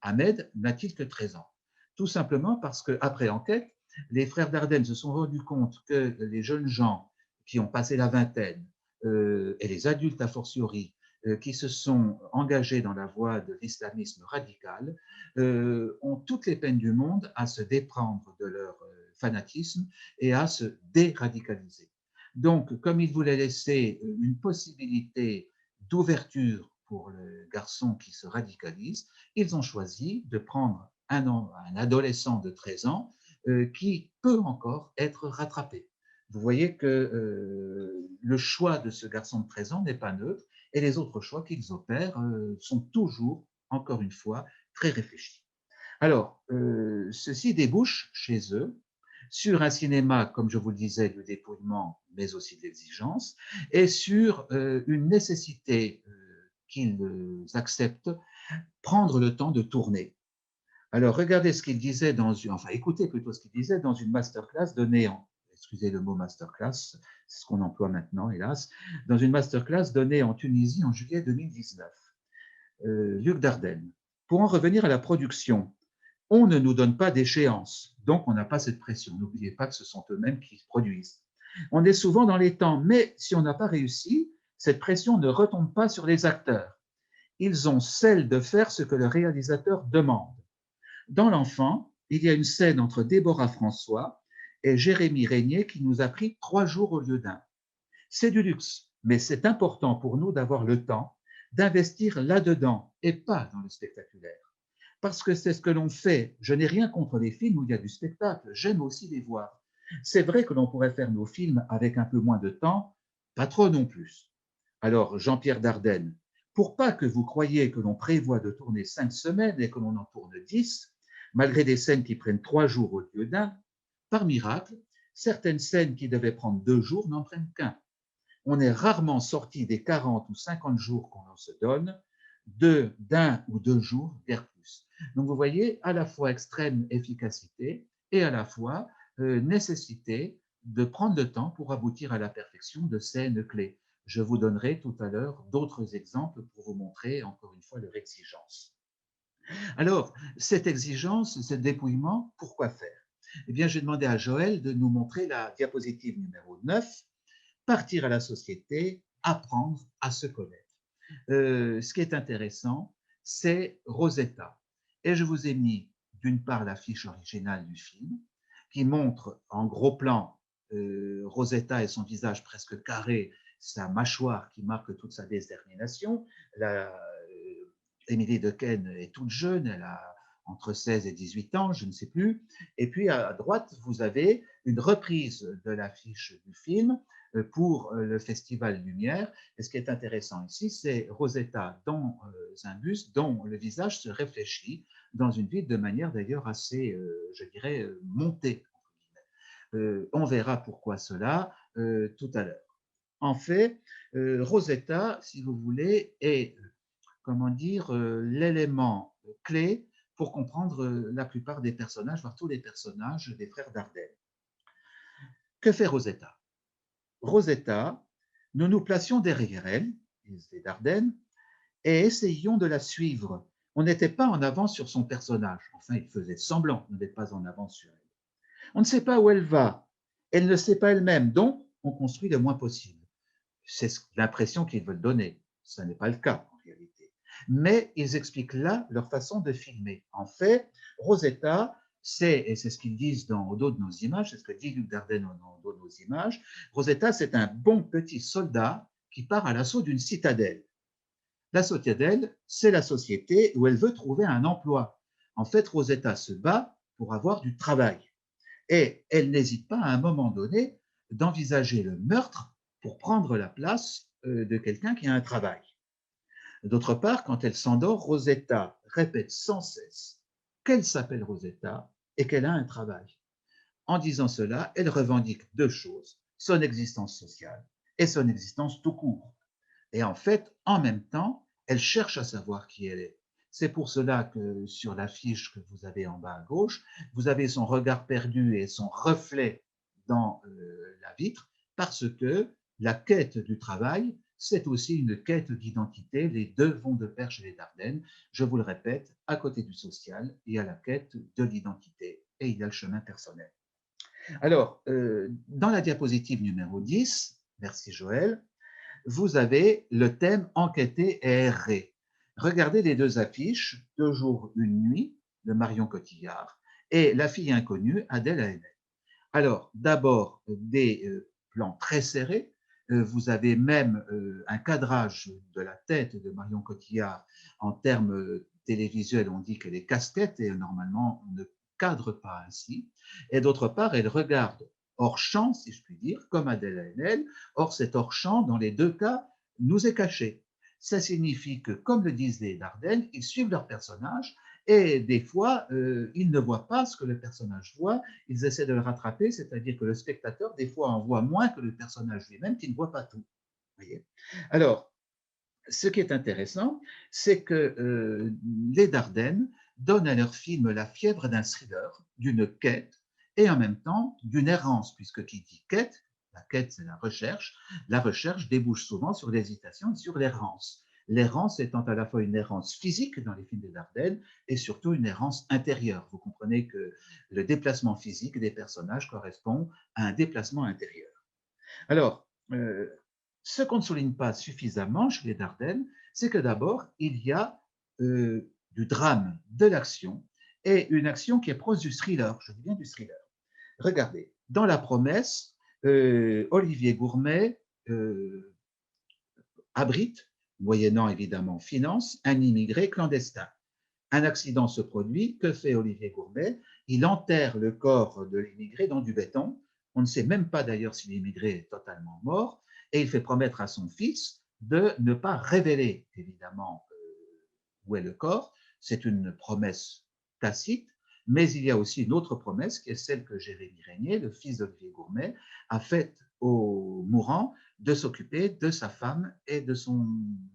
Ahmed n'a-t-il que 13 ans? Tout simplement parce qu'après enquête, les frères Dardenne se sont rendus compte que les jeunes gens qui ont passé la vingtaine, et les adultes a fortiori, qui se sont engagés dans la voie de l'islamisme radical, ont toutes les peines du monde à se déprendre de leur fanatisme et à se déradicaliser. Donc, comme il voulait laisser une possibilité d'ouverture pour le garçon qui se radicalise, ils ont choisi de prendre un adolescent de 13 ans qui peut encore être rattrapé. Vous voyez que le choix de ce garçon de 13 ans n'est pas neutre et les autres choix qu'ils opèrent sont toujours, encore une fois, très réfléchis. Alors, ceci débouche chez eux sur un cinéma, comme je vous le disais, de dépouillement, mais aussi d'exigence, et sur une nécessité qu'ils acceptent, prendre le temps de tourner. Alors, regardez ce qu'il disait enfin, écoutez plutôt ce qu'il disait dans une masterclass donnée excusez le mot masterclass, c'est ce qu'on emploie maintenant, hélas, dans une masterclass donnée en Tunisie en juillet 2019. Luc Dardenne. Pour en revenir à la production, on ne nous donne pas d'échéance, donc on n'a pas cette pression. N'oubliez pas que ce sont eux-mêmes qui produisent. On est souvent dans les temps, mais si on n'a pas réussi, cette pression ne retombe pas sur les acteurs. Ils ont celle de faire ce que le réalisateur demande. Dans L'Enfant, il y a une scène entre Déborah François et Jérémy Régnier qui nous a pris 3 jours au lieu d'un. C'est du luxe, mais c'est important pour nous d'avoir le temps d'investir là-dedans et pas dans le spectaculaire. Parce que c'est ce que l'on fait. Je n'ai rien contre les films où il y a du spectacle, j'aime aussi les voir. C'est vrai que l'on pourrait faire nos films avec un peu moins de temps, pas trop non plus. Alors, Jean-Pierre Dardenne, pour pas que vous croyiez que l'on prévoit de tourner 5 semaines et que l'on en tourne 10, malgré des scènes qui prennent 3 jours au lieu d'un, par miracle, certaines scènes qui devaient prendre 2 jours n'en prennent qu'un. On est rarement sorti des 40 ou 50 jours qu'on se donne d'un ou 2 jours, guère plus. Donc vous voyez, à la fois extrême efficacité et à la fois nécessité de prendre le temps pour aboutir à la perfection de scènes clés. Je vous donnerai tout à l'heure d'autres exemples pour vous montrer encore une fois leur exigence. Alors, cette exigence, ce dépouillement, pourquoi faire? Eh bien, j'ai demandé à Joël de nous montrer la diapositive numéro 9, partir à la société, apprendre à se connaître. Ce qui est intéressant, c'est Rosetta. Et je vous ai mis d'une part l'affiche originale du film, qui montre en gros plan Rosetta et son visage presque carré, sa mâchoire qui marque toute sa détermination. Émilie Dequesne est toute jeune, elle a entre 16 et 18 ans, je ne sais plus. Et puis à droite, vous avez une reprise de l'affiche du film pour le Festival Lumière. Et ce qui est intéressant ici, c'est Rosetta dans un bus dont le visage se réfléchit dans une ville de manière d'ailleurs assez, je dirais, montée. On verra pourquoi cela tout à l'heure. En fait, Rosetta, si vous voulez, est, comment dire, l'élément clé pour comprendre la plupart des personnages, voire tous les personnages des frères Dardenne. Que fait Rosetta? Rosetta, nous nous placions derrière elle, les Dardenne, et essayions de la suivre. On n'était pas en avance sur son personnage. Enfin, il faisait semblant de n'être pas en avance sur elle. On ne sait pas où elle va. Elle ne sait pas elle-même, donc on construit le moins possible. C'est l'impression qu'ils veulent donner. Ce n'est pas le cas en réalité. Mais ils expliquent là leur façon de filmer. En fait, Rosetta, et c'est ce qu'ils disent au dos de nos images, c'est ce que dit Luc Dardenne au dos de nos images, Rosetta, c'est un bon petit soldat qui part à l'assaut d'une citadelle. La citadelle, c'est la société où elle veut trouver un emploi. En fait, Rosetta se bat pour avoir du travail. Et elle n'hésite pas à un moment donné d'envisager le meurtre pour prendre la place de quelqu'un qui a un travail. D'autre part, quand elle s'endort, Rosetta répète sans cesse qu'elle s'appelle Rosetta et qu'elle a un travail. En disant cela, elle revendique 2 choses, son existence sociale et son existence tout court. Et en fait, en même temps, elle cherche à savoir qui elle est. C'est pour cela que sur l'affiche que vous avez en bas à gauche, vous avez son regard perdu et son reflet dans la vitre, parce que la quête du travail, c'est aussi une quête d'identité. Les deux vont de pair chez les Dardennes. Je vous le répète, à côté du social, il y a la quête de l'identité et il y a le chemin personnel. Alors, dans la diapositive numéro 10, merci Joël, vous avez le thème enquêter et errer. Regardez les deux affiches, Deux jours, une nuit de Marion Cotillard et La fille inconnue, Adèle Haenel. Alors, d'abord, des plans très serrés. Vous avez même un cadrage de la tête de Marion Cotillard en termes télévisuels. On dit qu'elle est casquette et normalement, on ne cadre pas ainsi. Et d'autre part, elle regarde hors champ, si je puis dire, comme Adèle Haenel. Or, cet hors champ, dans les deux cas, nous est caché. Ça signifie que, comme le disent les Dardennes, ils suivent leur personnage et des fois, ils ne voient pas ce que le personnage voit, ils essaient de le rattraper, c'est-à-dire que le spectateur, des fois, en voit moins que le personnage lui-même qui ne voit pas tout. Voyez. Alors, ce qui est intéressant, c'est que les Dardennes donnent à leur film la fièvre d'un thriller, d'une quête, et en même temps d'une errance, puisque qui dit quête, la quête c'est la recherche débouche souvent sur l'hésitation et sur l'errance. L'errance étant à la fois une errance physique dans les films des Dardennes et surtout une errance intérieure. Vous comprenez que le déplacement physique des personnages correspond à un déplacement intérieur. Alors, ce qu'on ne souligne pas suffisamment chez les Dardennes, c'est que d'abord, il y a du drame, de l'action, et une action qui est proche du thriller. Je dis bien du thriller. Regardez, dans La Promesse, Olivier Gourmet abrite, moyennant évidemment finance, un immigré clandestin. Un accident se produit, que fait Olivier Gourmet? Il enterre le corps de l'immigré dans du béton. On ne sait même pas d'ailleurs si l'immigré est totalement mort, et il fait promettre à son fils de ne pas révéler évidemment où est le corps. C'est une promesse tacite, mais il y a aussi une autre promesse qui est celle que Jérémy Régnier, le fils d'Olivier Gourmet, a faite au mourant de s'occuper de sa femme et de son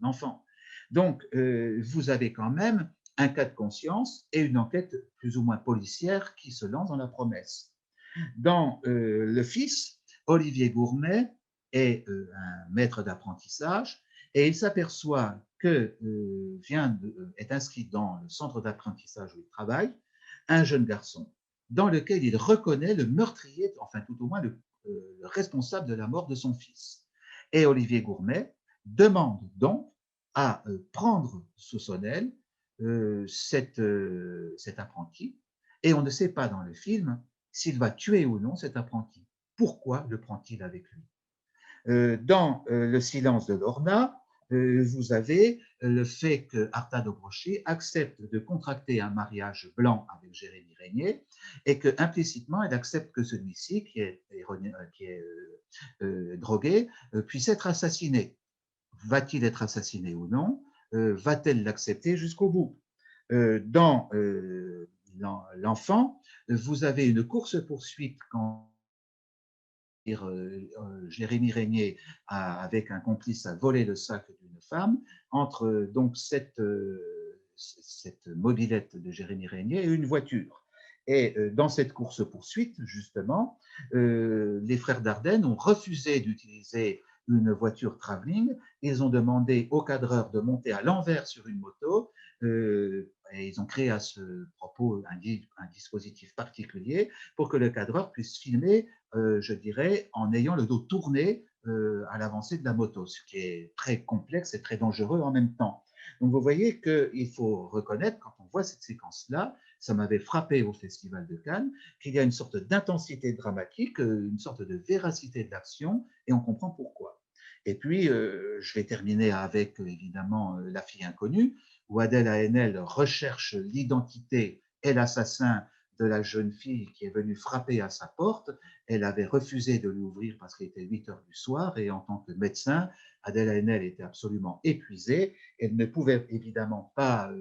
enfant. Donc, vous avez quand même un cas de conscience et une enquête plus ou moins policière qui se lance dans la promesse. Dans Le Fils, Olivier Gourmet est un maître d'apprentissage et il s'aperçoit que est inscrit dans le centre d'apprentissage où il travaille un jeune garçon dans lequel il reconnaît le meurtrier, enfin tout au moins le responsable de la mort de son fils. Et Olivier Gourmet demande donc à prendre sous son aile cet apprenti, et on ne sait pas dans le film s'il va tuer ou non cet apprenti. Pourquoi le prend-il avec lui? Dans Le silence de Lorna, vous avez le fait que Arta Dobrochi accepte de contracter un mariage blanc avec Jérémy Régnier et que implicitement elle accepte que celui-ci, qui est drogué, puisse être assassiné. Va-t-il être assassiné ou non? Va-t-elle l'accepter jusqu'au bout? Dans L'enfant, vous avez une course-poursuite quand Jérémy Régnier avec un complice a volé le sac d'une femme entre donc cette mobilette de Jérémy Régnier et une voiture. Et dans cette course-poursuite, justement, les frères Dardenne ont refusé d'utiliser une voiture travelling. Ils ont demandé au cadreur de monter à l'envers sur une moto et ils ont créé à ce propos un dispositif particulier pour que le cadreur puisse filmer je dirais, en ayant le dos tourné à l'avancée de la moto, ce qui est très complexe et très dangereux en même temps. Donc vous voyez qu'il faut reconnaître, quand on voit cette séquence-là, ça m'avait frappé au Festival de Cannes, qu'il y a une sorte d'intensité dramatique, une sorte de véracité de l'action, et on comprend pourquoi. Et puis, je vais terminer avec, évidemment, La fille inconnue, où Adèle Haenel recherche l'identité et l'assassin de la jeune fille qui est venue frapper à sa porte. Elle avait refusé de lui ouvrir parce qu'il était 8 heures du soir et en tant que médecin, Adèle Haenel était absolument épuisée. Elle ne pouvait évidemment pas,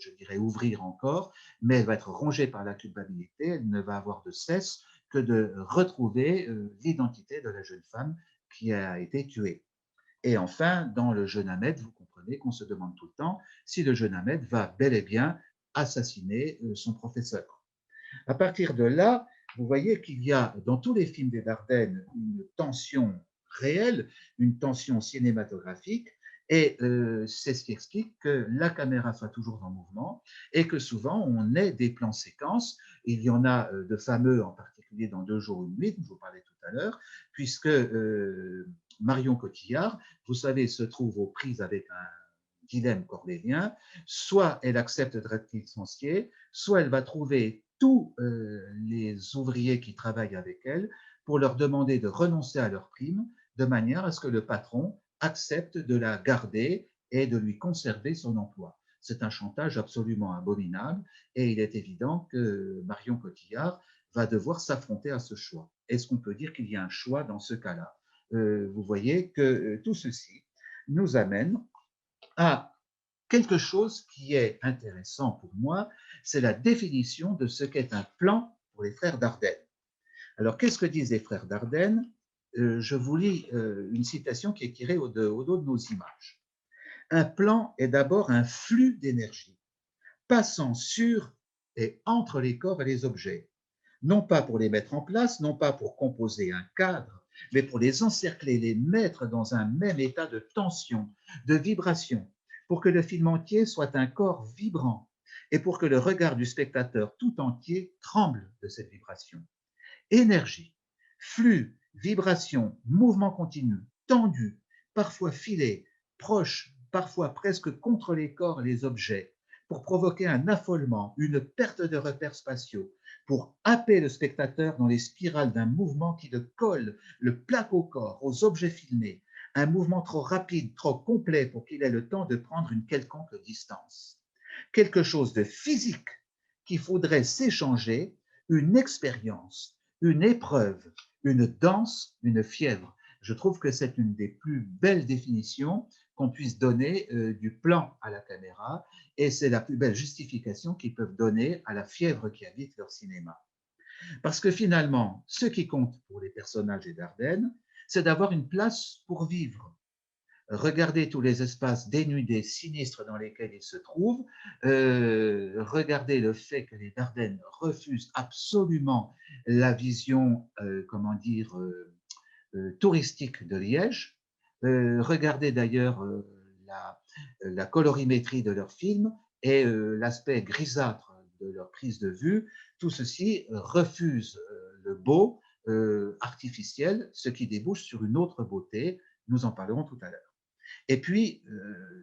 je dirais, ouvrir encore, mais elle va être rongée par la culpabilité. Elle ne va avoir de cesse que de retrouver l'identité de la jeune femme qui a été tué. Et enfin, dans le jeune Ahmed, vous comprenez qu'on se demande tout le temps si le jeune Ahmed va bel et bien assassiner son professeur. À partir de là, vous voyez qu'il y a dans tous les films des Dardenne une tension réelle, une tension cinématographique, et c'est ce qui explique que la caméra soit toujours en mouvement et que souvent on ait des plans séquences. Il y en a de fameux, en particulier dans 2 jours, 1 nuit, dont je vous parlais tout à l'heure, puisque Marion Cotillard, vous savez, se trouve aux prises avec un dilemme cornélien, soit elle accepte d'être licenciée, soit elle va trouver tous les ouvriers qui travaillent avec elle pour leur demander de renoncer à leur prime, de manière à ce que le patron accepte de la garder et de lui conserver son emploi. C'est un chantage absolument abominable et il est évident que Marion Cotillard va devoir s'affronter à ce choix. Est-ce qu'on peut dire qu'il y a un choix dans ce cas-là? Vous voyez que tout ceci nous amène à quelque chose qui est intéressant pour moi, c'est la définition de ce qu'est un plan pour les frères Dardenne. Alors, qu'est-ce que disent les frères Dardenne? Je vous lis une citation qui est tirée au dos de nos images. Un plan est d'abord un flux d'énergie passant sur et entre les corps et les objets, non pas pour les mettre en place, non pas pour composer un cadre, mais pour les encercler, les mettre dans un même état de tension, de vibration, pour que le film entier soit un corps vibrant et pour que le regard du spectateur tout entier tremble de cette vibration. Énergie, flux, vibration, mouvement continu, tendu, parfois filé, proche, parfois presque contre les corps et les objets, pour provoquer un affolement, une perte de repères spatiaux, pour happer le spectateur dans les spirales d'un mouvement qui le colle, le plaque au corps, aux objets filmés, un mouvement trop rapide, trop complet pour qu'il ait le temps de prendre une quelconque distance. Quelque chose de physique qu'il faudrait s'échanger, une expérience, une épreuve, une danse, une fièvre. Je trouve que c'est une des plus belles définitions qu'on puisse donner du plan à la caméra et c'est la plus belle justification qu'ils peuvent donner à la fièvre qui habite leur cinéma. Parce que finalement, ce qui compte pour les personnages des Dardenne, c'est d'avoir une place pour vivre. Regardez tous les espaces dénudés, sinistres dans lesquels ils se trouvent. Regardez le fait que les Dardennes refusent absolument la vision, comment dire, touristique de Liège. Regardez d'ailleurs la colorimétrie de leurs films et l'aspect grisâtre de leur prise de vue. Tout ceci refuse le beau artificiel, ce qui débouche sur une autre beauté. Nous en parlerons tout à l'heure. Et puis,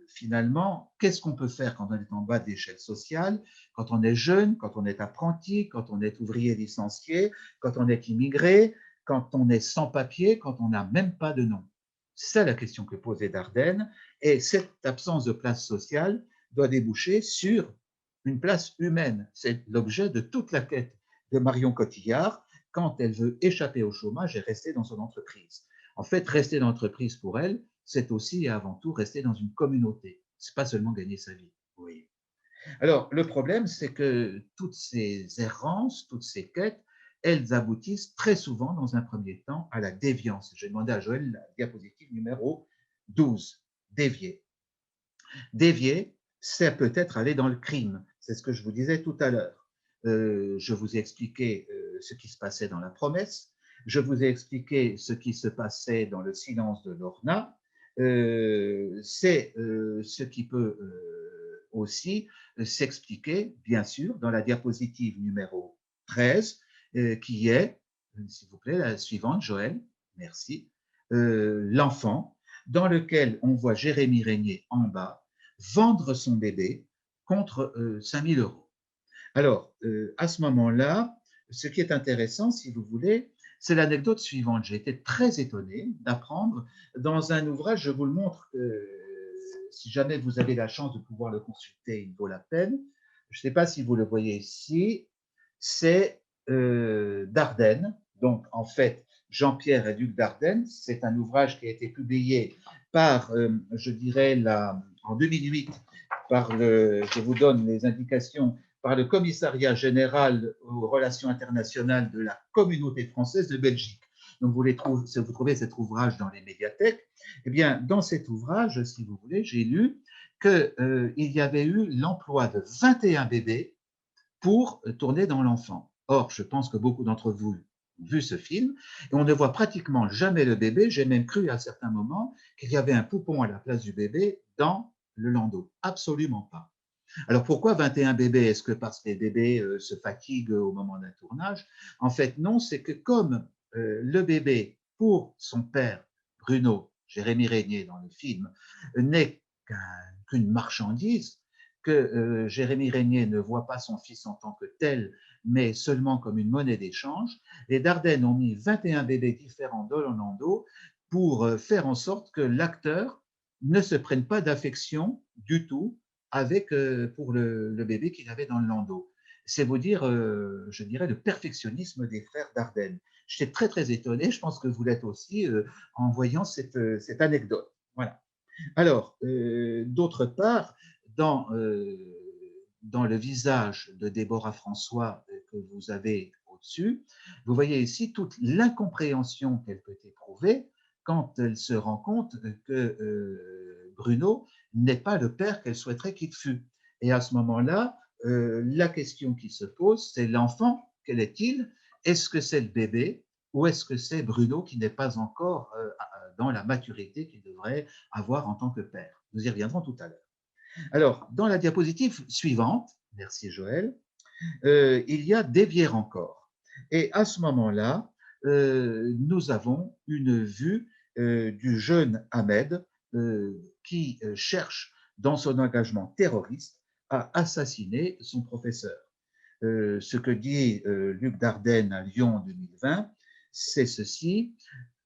finalement, qu'est-ce qu'on peut faire quand on est en bas de l'échelle sociale, quand on est jeune, quand on est apprenti, quand on est ouvrier licencié, quand on est immigré, quand on est sans papier, quand on n'a même pas de nom? C'est ça la question que pose les Dardenne. Et cette absence de place sociale doit déboucher sur une place humaine. C'est l'objet de toute la quête de Marion Cotillard quand elle veut échapper au chômage et rester dans son entreprise. En fait, rester dans l'entreprise pour elle, c'est aussi et avant tout rester dans une communauté. Ce n'est pas seulement gagner sa vie. Oui. Alors, le problème, c'est que toutes ces errances, toutes ces quêtes, elles aboutissent très souvent, dans un premier temps, à la déviance. J'ai demandé à Joël la diapositive numéro 12, dévier. Dévier, c'est peut-être aller dans le crime. C'est ce que je vous disais tout à l'heure. Je vous ai expliqué ce qui se passait dans La Promesse. Je vous ai expliqué ce qui se passait dans Le Silence de Lorna. C'est ce qui peut aussi s'expliquer, bien sûr, dans la diapositive numéro 13, qui est, s'il vous plaît, la suivante, Joël, merci, l'enfant, dans lequel on voit Jérémy Régnier en bas vendre son bébé contre 5 000 euros. Alors, à ce moment-là, ce qui est intéressant, si vous voulez, c'est l'anecdote suivante. J'ai été très étonné d'apprendre dans un ouvrage, je vous le montre, si jamais vous avez la chance de pouvoir le consulter, il vaut la peine. Je ne sais pas si vous le voyez ici, c'est Dardenne. Donc, en fait, Jean-Pierre et Luc Dardenne, c'est un ouvrage qui a été publié par, je dirais, en 2008, je vous donne les indications, par le Commissariat général aux relations internationales de la Communauté française de Belgique. Donc, vous trouvez cet ouvrage dans les médiathèques. Eh bien, dans cet ouvrage, si vous voulez, j'ai lu qu'il y avait eu l'emploi de 21 bébés pour tourner dans l'enfant. Or, je pense que beaucoup d'entre vous ont vu ce film, et on ne voit pratiquement jamais le bébé. J'ai même cru à certains moments qu'il y avait un poupon à la place du bébé dans le landau. Absolument pas. Alors pourquoi 21 bébés? Est-ce que parce que les bébés se fatiguent au moment d'un tournage? En fait, non, c'est que comme le bébé, pour son père, Bruno, Jérémy Régnier dans le film, n'est qu'une marchandise, que Jérémy Régnier ne voit pas son fils en tant que tel, mais seulement comme une monnaie d'échange, les Dardennes ont mis 21 bébés différents dans l'Orlando pour faire en sorte que l'acteur ne se prenne pas d'affection du tout avec pour le bébé qu'il avait dans le landau. C'est vous dire, je dirais, le perfectionnisme des frères Dardenne. J'étais très, très étonné, je pense que vous l'êtes aussi, en voyant cette anecdote. Voilà. Alors, d'autre part, dans le visage de Déborah François que vous avez au-dessus, vous voyez ici toute l'incompréhension qu'elle peut éprouver quand elle se rend compte que Bruno n'est pas le père qu'elle souhaiterait qu'il fût. Et à ce moment-là, la question qui se pose, c'est l'enfant, quel est-il? Est-ce que c'est le bébé ou est-ce que c'est Bruno qui n'est pas encore dans la maturité qu'il devrait avoir en tant que père? Nous y reviendrons tout à l'heure. Alors, dans la diapositive suivante, merci Joël, il y a Dévière encore. Et à ce moment-là, nous avons une vue du jeune Ahmed qui cherche, dans son engagement terroriste, à assassiner son professeur. Ce que dit Luc Dardenne à Lyon en 2020, c'est ceci: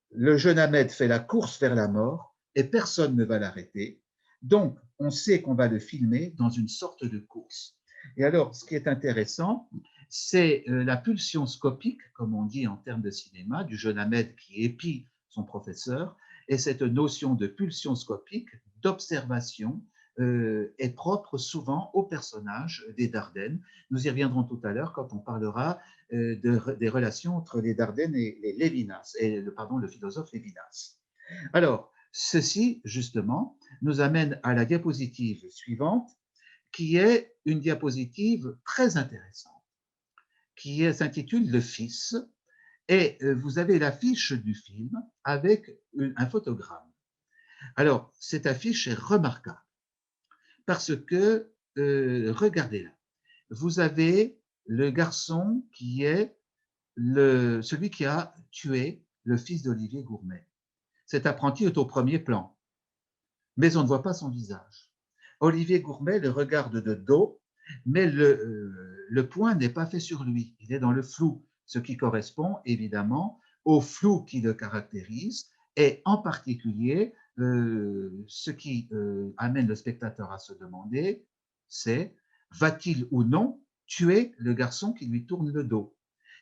le jeune Ahmed fait la course vers la mort et personne ne va l'arrêter. Donc, on sait qu'on va le filmer dans une sorte de course. Et alors, ce qui est intéressant, c'est la pulsion scopique, comme on dit en termes de cinéma, du jeune Ahmed qui épie son professeur, et cette notion de pulsion scopique, d'observation, est propre souvent aux personnages des Dardennes. Nous y reviendrons tout à l'heure quand on parlera des relations entre les Dardennes et les Lévinas, et le philosophe Lévinas. Alors, ceci, justement, nous amène à la diapositive suivante, qui est une diapositive très intéressante, qui s'intitule Le Fils, et vous avez l'affiche du film avec un photogramme. Alors, cette affiche est remarquable parce que, regardez-la, vous avez le garçon qui est celui qui a tué le fils d'Olivier Gourmet. Cet apprenti est au premier plan, mais on ne voit pas son visage. Olivier Gourmet le regarde de dos, mais le point n'est pas fait sur lui, il est dans le flou, ce qui correspond évidemment au flou qui le caractérise, et en particulier, ce qui amène le spectateur à se demander, c'est va-t-il ou non tuer le garçon qui lui tourne le dos?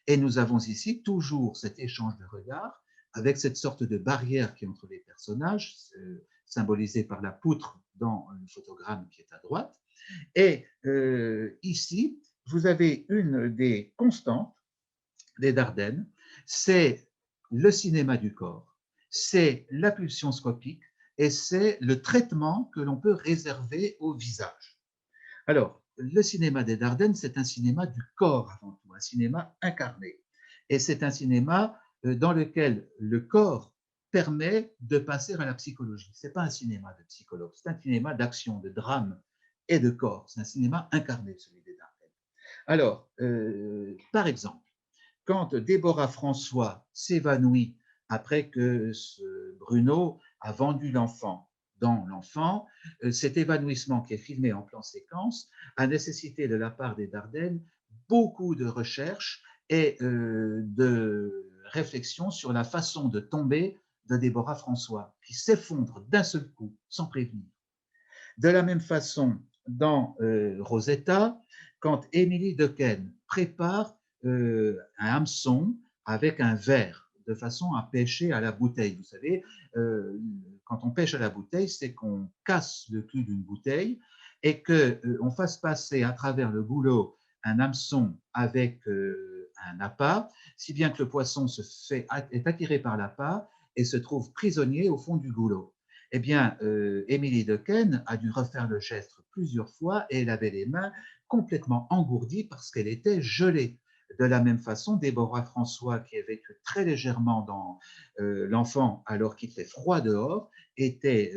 Et nous avons ici toujours cet échange de regards avec cette sorte de barrière qui est entre les personnages, symbolisée par la poutre dans le photogramme qui est à droite. Et ici, vous avez une des constantes des Dardennes, c'est le cinéma du corps, c'est la pulsion scopique et c'est le traitement que l'on peut réserver au visage. Alors, le cinéma des Dardennes, c'est un cinéma du corps avant tout, un cinéma incarné. Et c'est un cinéma dans lequel le corps permet de passer à la psychologie. Ce n'est pas un cinéma de psychologue, c'est un cinéma d'action, de drame et de corps. C'est un cinéma incarné, celui des Dardennes. Alors, par exemple, quand Déborah François s'évanouit après que Bruno a vendu l'enfant dans l'enfant, cet évanouissement qui est filmé en plan séquence a nécessité de la part des Dardennes beaucoup de recherches et de réflexion sur la façon de tomber de Déborah François, qui s'effondre d'un seul coup, sans prévenir. De la même façon, dans Rosetta, quand Émilie Dequesne prépare un hameçon avec un verre de façon à pêcher à la bouteille. Vous savez, quand on pêche à la bouteille, c'est qu'on casse le cul d'une bouteille et qu'on fasse passer à travers le goulot un hameçon avec un appât, si bien que le poisson est attiré par l'appât et se trouve prisonnier au fond du goulot. Eh bien, Émilie Dequesne a dû refaire le geste plusieurs fois et elle avait les mains complètement engourdies parce qu'elle était gelée. De la même façon, Déborah François, qui est vécue très légèrement dans l'enfant alors qu'il fait froid dehors, était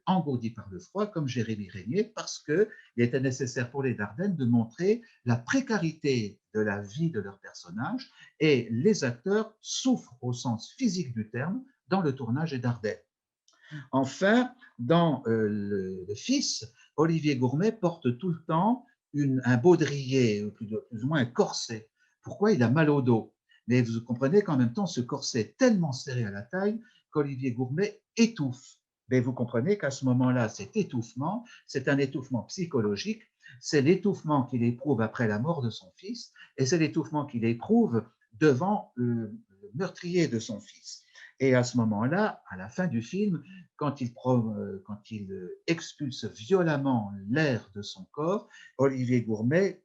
engourdie par le froid comme Jérémie Régnier parce qu'il était nécessaire pour les Dardennes de montrer la précarité de la vie de leurs personnages et les acteurs souffrent au sens physique du terme dans le tournage des Dardennes. Enfin, dans le Fils, Olivier Gourmet porte tout le temps un baudrier, plus ou moins un corset. Pourquoi? Il a mal au dos. Mais vous comprenez qu'en même temps, ce corset est tellement serré à la taille qu'Olivier Gourmet étouffe. Mais vous comprenez qu'à ce moment-là, cet étouffement, c'est un étouffement psychologique, c'est l'étouffement qu'il éprouve après la mort de son fils, et c'est l'étouffement qu'il éprouve devant le meurtrier de son fils. Et à ce moment-là, à la fin du film, quand il expulse violemment l'air de son corps, Olivier Gourmet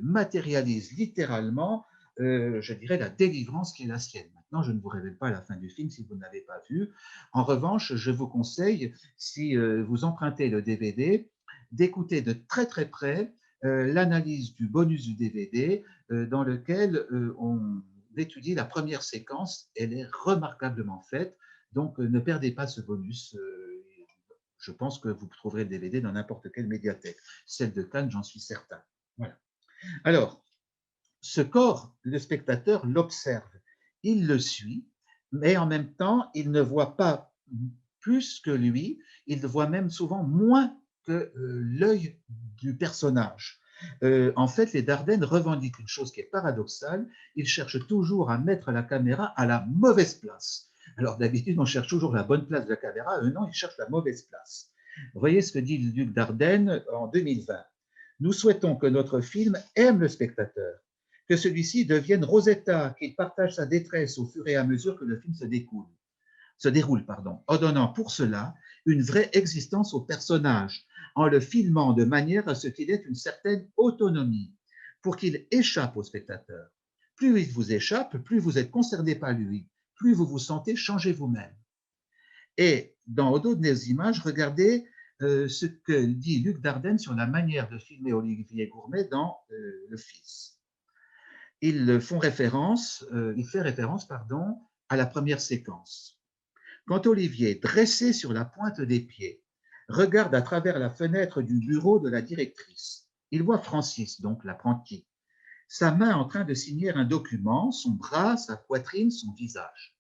matérialise littéralement, je dirais, la délivrance qui est la sienne. Maintenant, je ne vous révèle pas la fin du film si vous ne l'avez pas vu. En revanche, je vous conseille, si vous empruntez le DVD, d'écouter de très très près l'analyse du bonus du DVD dans lequel on étudie la première séquence. Elle est remarquablement faite. Donc, ne perdez pas ce bonus. Je pense que vous trouverez le DVD dans n'importe quelle médiathèque. Celle de Cannes, j'en suis certain. Voilà. Alors, ce corps, le spectateur l'observe, il le suit, mais en même temps, il ne voit pas plus que lui, il voit même souvent moins que l'œil du personnage. En fait, les Dardennes revendiquent une chose qui est paradoxale, ils cherchent toujours à mettre la caméra à la mauvaise place. Alors d'habitude, on cherche toujours la bonne place de la caméra, eux non, ils cherchent la mauvaise place. Vous voyez ce que dit le duc d'Ardenne en 2020. Nous souhaitons que notre film aime le spectateur, que celui-ci devienne Rosetta, qu'il partage sa détresse au fur et à mesure que le film se déroule, en donnant pour cela une vraie existence au personnage, en le filmant de manière à ce qu'il ait une certaine autonomie, pour qu'il échappe au spectateur. Plus il vous échappe, plus vous êtes concerné par lui, plus vous vous sentez changer vous-même. Et dans Au dos de nos images, regardez ce que dit Luc Dardenne sur la manière de filmer Olivier Gourmet dans Le Fils. Il fait référence à la première séquence. Quand Olivier, dressé sur la pointe des pieds, regarde à travers la fenêtre du bureau de la directrice, il voit Francis, donc l'apprenti, sa main en train de signer un document, son bras, sa poitrine, son visage.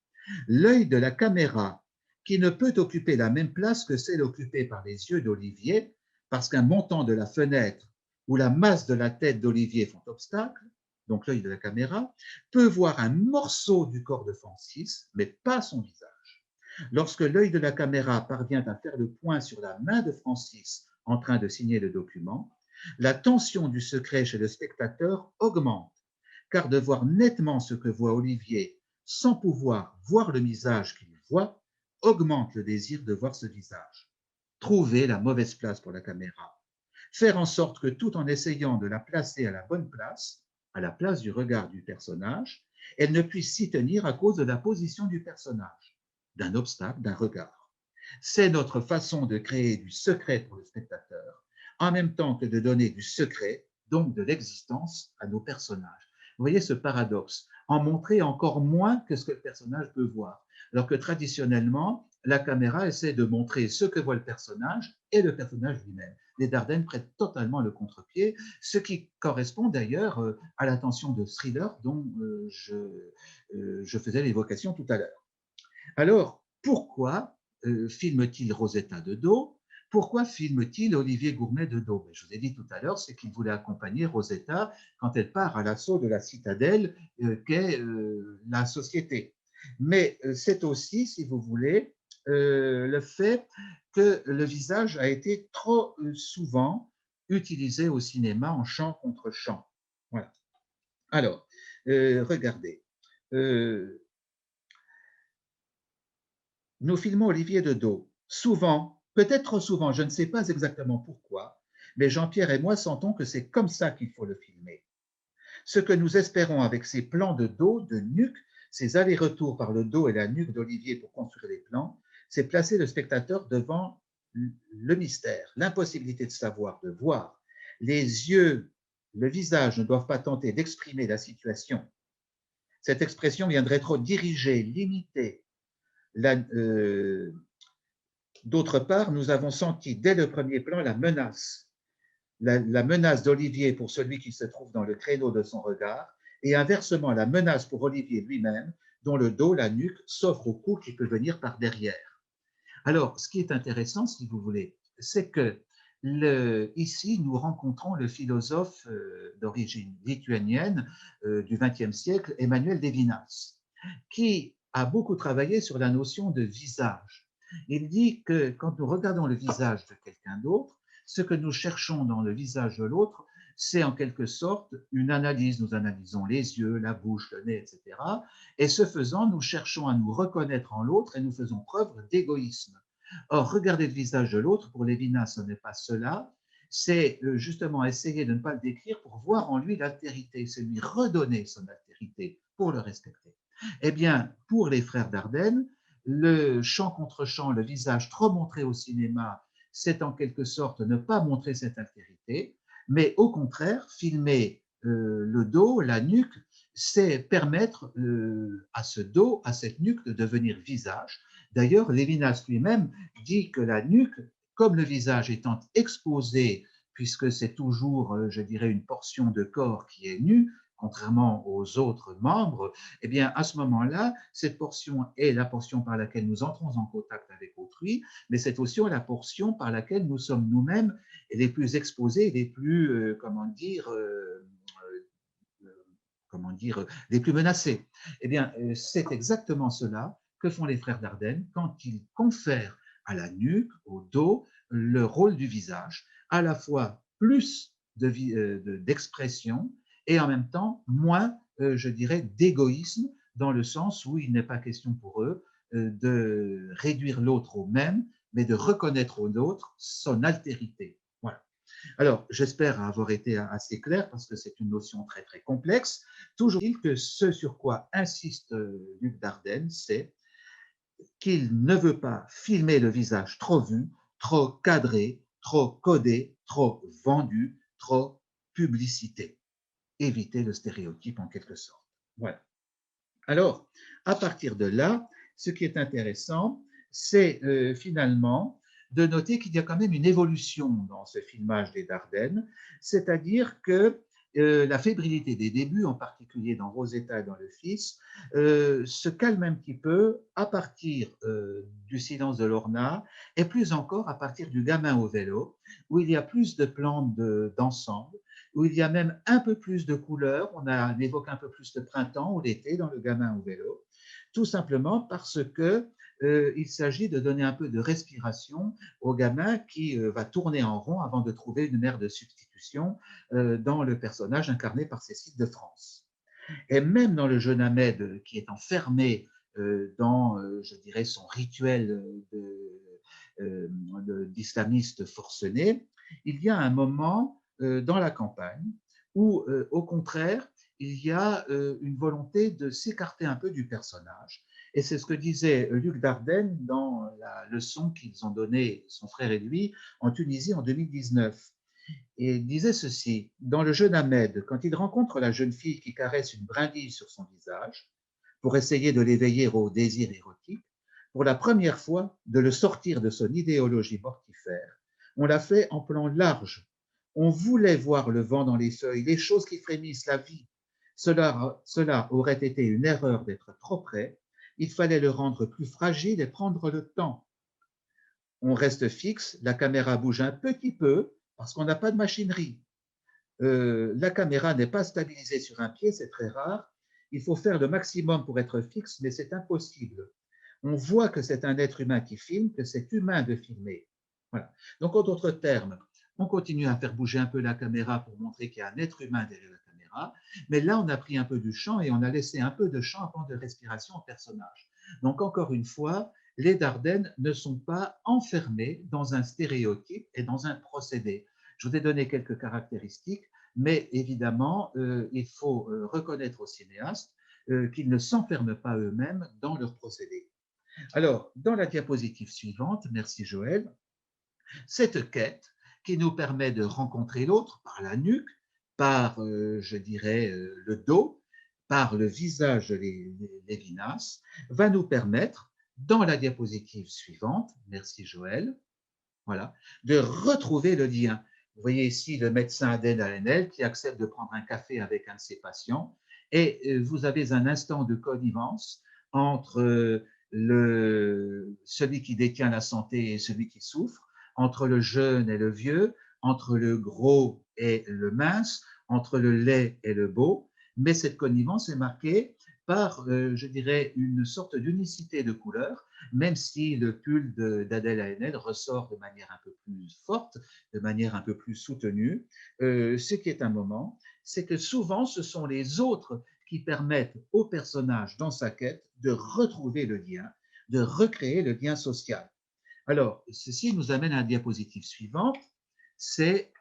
L'œil de la caméra, qui ne peut occuper la même place que celle occupée par les yeux d'Olivier, parce qu'un montant de la fenêtre ou la masse de la tête d'Olivier font obstacle, donc l'œil de la caméra, peut voir un morceau du corps de Francis, mais pas son visage. Lorsque l'œil de la caméra parvient à faire le point sur la main de Francis en train de signer le document, la tension du secret chez le spectateur augmente, car de voir nettement ce que voit Olivier sans pouvoir voir le visage qu'il voit augmente le désir de voir ce visage. Trouver la mauvaise place pour la caméra. Faire en sorte que tout en essayant de la placer à la bonne place, à la place du regard du personnage, elle ne puisse s'y tenir à cause de la position du personnage, d'un obstacle, d'un regard. C'est notre façon de créer du secret pour le spectateur, en même temps que de donner du secret, donc de l'existence, à nos personnages. Vous voyez ce paradoxe, en montrer encore moins que ce que le personnage peut voir, alors que traditionnellement, la caméra essaie de montrer ce que voit le personnage et le personnage lui-même. Les Dardennes prêtent totalement le contre-pied, ce qui correspond d'ailleurs à l'attention de thriller dont je faisais l'évocation tout à l'heure. Alors, pourquoi filme-t-il Rosetta de dos? Pourquoi filme-t-il Olivier Gourmet de dos? Je vous ai dit tout à l'heure, c'est qu'il voulait accompagner Rosetta quand elle part à l'assaut de la citadelle qu'est la société. Mais c'est aussi, si vous voulez, le fait que le visage a été trop souvent utilisé au cinéma en champ contre champ. Voilà. Alors, regardez. Nous filmons Olivier de dos. Souvent, peut-être trop souvent, je ne sais pas exactement pourquoi, mais Jean-Pierre et moi sentons que c'est comme ça qu'il faut le filmer. Ce que nous espérons avec ces plans de dos, de nuque, ces allers-retours par le dos et la nuque d'Olivier pour construire les plans, c'est placer le spectateur devant le mystère, l'impossibilité de savoir, de voir. Les yeux, le visage ne doivent pas tenter d'exprimer la situation. Cette expression viendrait trop diriger, limiter. D'autre part, nous avons senti dès le premier plan la menace. La menace d'Olivier pour celui qui se trouve dans le créneau de son regard, et inversement la menace pour Olivier lui-même, dont le dos, la nuque, s'offre au coup qui peut venir par derrière. Alors, ce qui est intéressant, si vous voulez, c'est que ici, nous rencontrons le philosophe d'origine lituanienne du XXe siècle, Emmanuel Levinas, qui a beaucoup travaillé sur la notion de visage. Il dit que quand nous regardons le visage de quelqu'un d'autre, ce que nous cherchons dans le visage de l'autre, c'est en quelque sorte une analyse. Nous analysons les yeux, la bouche, le nez, etc. Et ce faisant, nous cherchons à nous reconnaître en l'autre et nous faisons preuve d'égoïsme. Or, regarder le visage de l'autre, pour Lévinas, ce n'est pas cela, c'est justement essayer de ne pas le décrire pour voir en lui l'altérité, c'est lui redonner son altérité pour le respecter. Eh bien, pour les frères Dardenne, le chant contre chant, le visage trop montré au cinéma, c'est en quelque sorte ne pas montrer cette altérité, mais au contraire, filmer le dos, la nuque, c'est permettre à ce dos, à cette nuque de devenir visage. D'ailleurs, Lévinas lui-même dit que la nuque, comme le visage étant exposé, puisque c'est toujours, je dirais, une portion de corps qui est nue, contrairement aux autres membres, eh bien, à ce moment-là, cette portion est la portion par laquelle nous entrons en contact avec autrui, mais c'est aussi la portion par laquelle nous sommes nous-mêmes les plus exposés, les plus, les plus menacés. Eh bien, c'est exactement cela que font les frères Dardenne quand ils confèrent à la nuque, au dos, le rôle du visage, à la fois plus d'expression et en même temps moins, je dirais, d'égoïsme, dans le sens où il n'est pas question pour eux de réduire l'autre au même, mais de reconnaître au nôtre son altérité. Voilà. Alors, j'espère avoir été assez clair parce que c'est une notion très, très complexe. Toujours est-il que ce sur quoi insiste Luc Dardenne, c'est qu'il ne veut pas filmer le visage trop vu, trop cadré, trop codé, trop vendu, trop publicité. Éviter le stéréotype en quelque sorte. Voilà. Alors, à partir de là, ce qui est intéressant, c'est finalement de noter qu'il y a quand même une évolution dans ce filmage des Dardennes, c'est-à-dire que la fébrilité des débuts, en particulier dans Rosetta et dans Le Fils, se calme un petit peu à partir du silence de Lorna et plus encore à partir du gamin au vélo, où il y a plus de plans d'ensemble, où il y a même un peu plus de couleurs, on évoque un peu plus de printemps ou d'été dans le gamin au vélo, tout simplement parce que il s'agit de donner un peu de respiration au gamin qui va tourner en rond avant de trouver une mère de substitution dans le personnage incarné par Cécile de France. Et même dans le jeune Ahmed qui est enfermé dans, je dirais, son rituel d'islamiste forcené, il y a un moment dans la campagne où, au contraire, il y a une volonté de s'écarter un peu du personnage. Et c'est ce que disait Luc Dardenne dans la leçon qu'ils ont donnée, son frère et lui, en Tunisie en 2019. Et il disait ceci, dans le jeune Ahmed, quand il rencontre la jeune fille qui caresse une brindille sur son visage, pour essayer de l'éveiller au désir érotique, pour la première fois, de le sortir de son idéologie mortifère, on l'a fait en plan large. On voulait voir le vent dans les feuilles, les choses qui frémissent, la vie. Cela aurait été une erreur d'être trop près. Il fallait le rendre plus fragile et prendre le temps. On reste fixe, la caméra bouge un petit peu parce qu'on n'a pas de machinerie. La caméra n'est pas stabilisée sur un pied, c'est très rare. Il faut faire le maximum pour être fixe, mais c'est impossible. On voit que c'est un être humain qui filme, que c'est humain de filmer. Voilà. Donc, en d'autres termes, on continue à faire bouger un peu la caméra pour montrer qu'il y a un être humain derrière la caméra, mais là, on a pris un peu du champ et on a laissé un peu de champ avant de respiration au personnage. Donc, encore une fois, les Dardennes ne sont pas enfermés dans un stéréotype et dans un procédé. Je vous ai donné quelques caractéristiques. Mais évidemment, il faut reconnaître aux cinéastes qu'ils ne s'enferment pas eux-mêmes dans leur procédé. Alors, dans la diapositive suivante, merci Joël, cette quête qui nous permet de rencontrer l'autre par la nuque, par, je dirais, le dos, par le visage de Lévinas, va nous permettre, dans la diapositive suivante, merci Joël, voilà, de retrouver le lien. Vous voyez ici le médecin Adèle Haenel qui accepte de prendre un café avec un de ses patients et vous avez un instant de connivence entre celui qui détient la santé et celui qui souffre, entre le jeune et le vieux, entre le gros et le mince, entre le laid et le beau, mais cette connivence est marquée par, je dirais, une sorte d'unicité de couleur, même si le pull d'Adèle Haenel ressort de manière un peu plus forte, de manière un peu plus soutenue. Ce qui est un moment, c'est que souvent, ce sont les autres qui permettent au personnage dans sa quête de retrouver le lien, de recréer le lien social. Alors, ceci nous amène à la diapositive suivante, c'est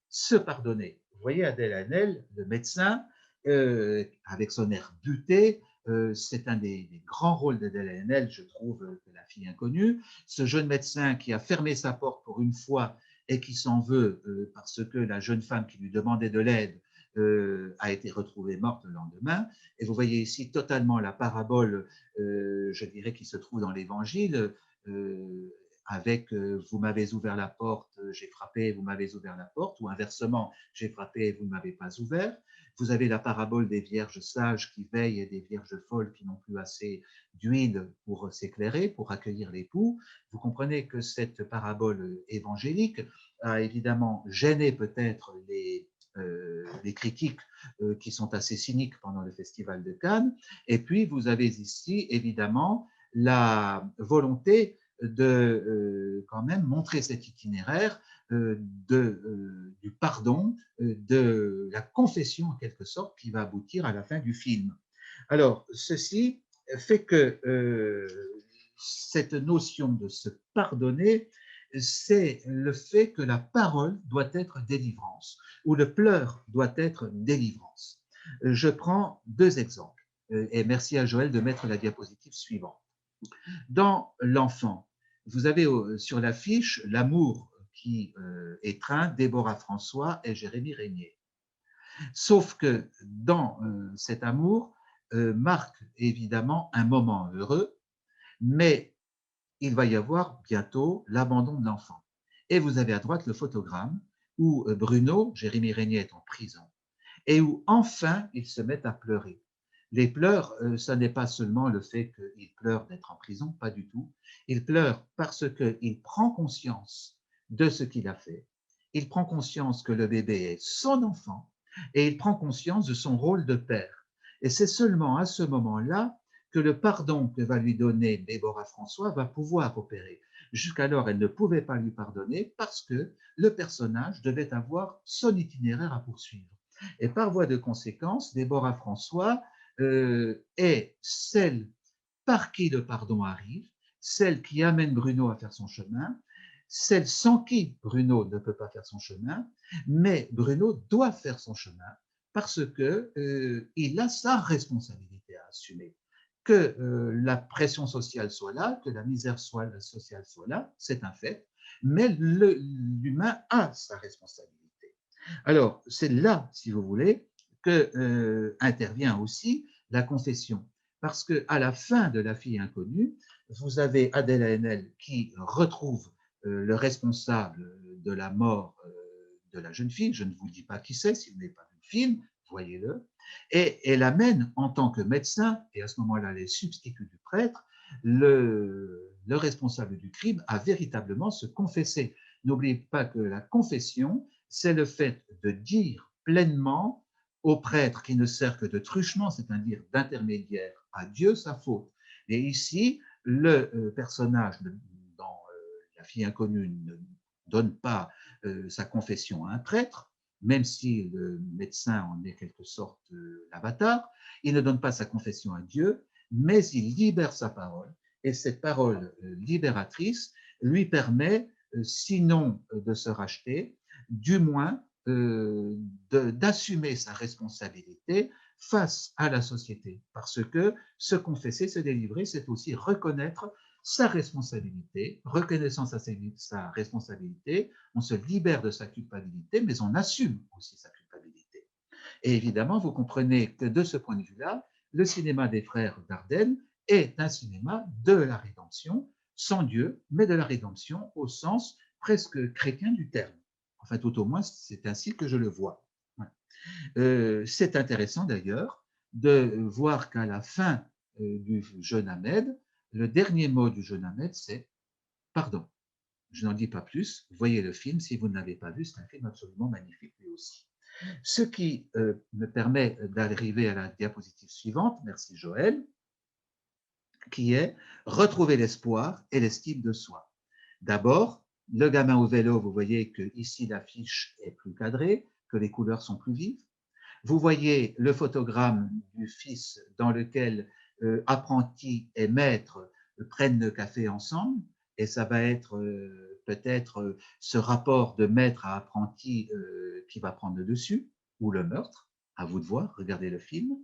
se pardonner. Vous voyez Adèle Haenel, le médecin, avec son air buté, c'est un des grands rôles d'Adèle Haenel, je trouve, de La fille inconnue. Ce jeune médecin qui a fermé sa porte pour une fois et qui s'en veut parce que la jeune femme qui lui demandait de l'aide a été retrouvée morte le lendemain. Et vous voyez ici totalement la parabole, je dirais, qui se trouve dans l'Évangile, avec vous m'avez ouvert la porte, j'ai frappé, vous m'avez ouvert la porte, ou inversement, j'ai frappé, vous ne m'avez pas ouvert. Vous avez la parabole des vierges sages qui veillent et des vierges folles qui n'ont plus assez d'huile pour s'éclairer, pour accueillir l'époux. Vous comprenez que cette parabole évangélique a évidemment gêné peut-être les critiques qui sont assez cyniques pendant le Festival de Cannes. Et puis, vous avez ici, évidemment, la volonté de quand même montrer cet itinéraire du pardon, de la confession en quelque sorte qui va aboutir à la fin du film. Alors, ceci fait que cette notion de se pardonner, c'est le fait que la parole doit être délivrance ou le pleur doit être délivrance. Je prends deux exemples et merci à Joël de mettre la diapositive suivante. Dans l'enfant, vous avez sur l'affiche l'amour qui étreint Déborah François et Jérémy Régnier. Sauf que dans cet amour marque évidemment un moment heureux, mais il va y avoir bientôt l'abandon de l'enfant. Et vous avez à droite le photogramme où Bruno, Jérémy Régnier, est en prison et où enfin il se met à pleurer. Les pleurs, ça n'est pas seulement le fait qu'il pleure d'être en prison, pas du tout. Il pleure parce qu'il prend conscience de ce qu'il a fait. Il prend conscience que le bébé est son enfant et il prend conscience de son rôle de père. Et c'est seulement à ce moment-là que le pardon que va lui donner Déborah François va pouvoir opérer. Jusqu'alors, elle ne pouvait pas lui pardonner parce que le personnage devait avoir son itinéraire à poursuivre. Et par voie de conséquence, Déborah François est celle par qui le pardon arrive, celle qui amène Bruno à faire son chemin, celle sans qui Bruno ne peut pas faire son chemin, mais Bruno doit faire son chemin parce que il a sa responsabilité à assumer. Que la pression sociale soit là, que la misère sociale soit là, c'est un fait, mais l'humain a sa responsabilité. Alors, c'est là, si vous voulez, que intervient aussi la confession. Parce qu'à la fin de La fille inconnue, vous avez Adèle Haenel qui retrouve le responsable de la mort de la jeune fille. Je ne vous dis pas qui c'est, si vous n'avez pas vu le film, voyez-le. Et elle amène en tant que médecin, et à ce moment-là les substituts du prêtre, le responsable du crime à véritablement se confesser. N'oubliez pas que la confession, c'est le fait de dire pleinement au prêtre qui ne sert que de truchement, c'est-à-dire d'intermédiaire, à Dieu sa faute. Et ici, le personnage dans La fille inconnue ne donne pas sa confession à un prêtre, même si le médecin en est quelque sorte l'avatar, il ne donne pas sa confession à Dieu, mais il libère sa parole. Et cette parole libératrice lui permet, sinon de se racheter, du moins d'assumer sa responsabilité face à la société. Parce que se confesser, se délivrer, c'est aussi reconnaître sa responsabilité. Reconnaissant sa responsabilité, on se libère de sa culpabilité, mais on assume aussi sa culpabilité. Et évidemment, vous comprenez que de ce point de vue-là, le cinéma des frères Dardenne est un cinéma de la rédemption, sans Dieu, mais de la rédemption au sens presque chrétien du terme. Enfin, tout au moins, c'est ainsi que je le vois. C'est intéressant d'ailleurs de voir qu'à la fin du jeune Ahmed, le dernier mot du jeune Ahmed, c'est pardon. Je n'en dis pas plus. Voyez le film si vous ne l'avez pas vu. C'est un film absolument magnifique lui aussi. Ce qui me permet d'arriver à la diapositive suivante, merci Joël, qui est retrouver l'espoir et l'estime de soi. D'abord, le gamin au vélo, vous voyez que ici l'affiche est plus cadrée, que les couleurs sont plus vives. Vous voyez le photogramme du fils dans lequel apprenti et maître prennent le café ensemble, et ça va être peut-être ce rapport de maître à apprenti qui va prendre le dessus, ou le meurtre, à vous de voir, regardez le film.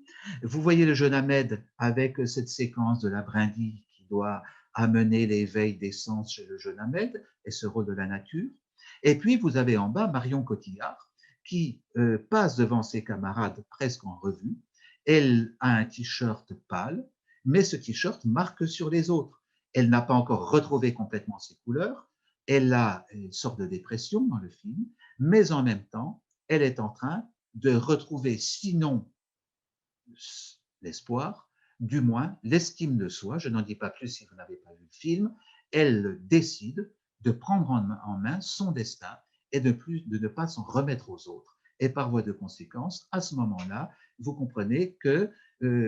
Vous voyez le jeune Ahmed avec cette séquence de la brindille qui doit amener l'éveil des sens chez le jeune Ahmed et ce rôle de la nature. Et puis vous avez en bas Marion Cotillard qui passe devant ses camarades presque en revue. Elle a un t-shirt pâle, mais ce t-shirt marque sur les autres. Elle n'a pas encore retrouvé complètement ses couleurs. Elle a une sorte de dépression dans le film, mais en même temps, elle est en train de retrouver, sinon l'espoir, du moins l'estime de soi. Je n'en dis pas plus si vous n'avez pas vu le film. Elle décide de prendre en main son destin et de ne pas s'en remettre aux autres. Et par voie de conséquence, à ce moment-là, vous comprenez que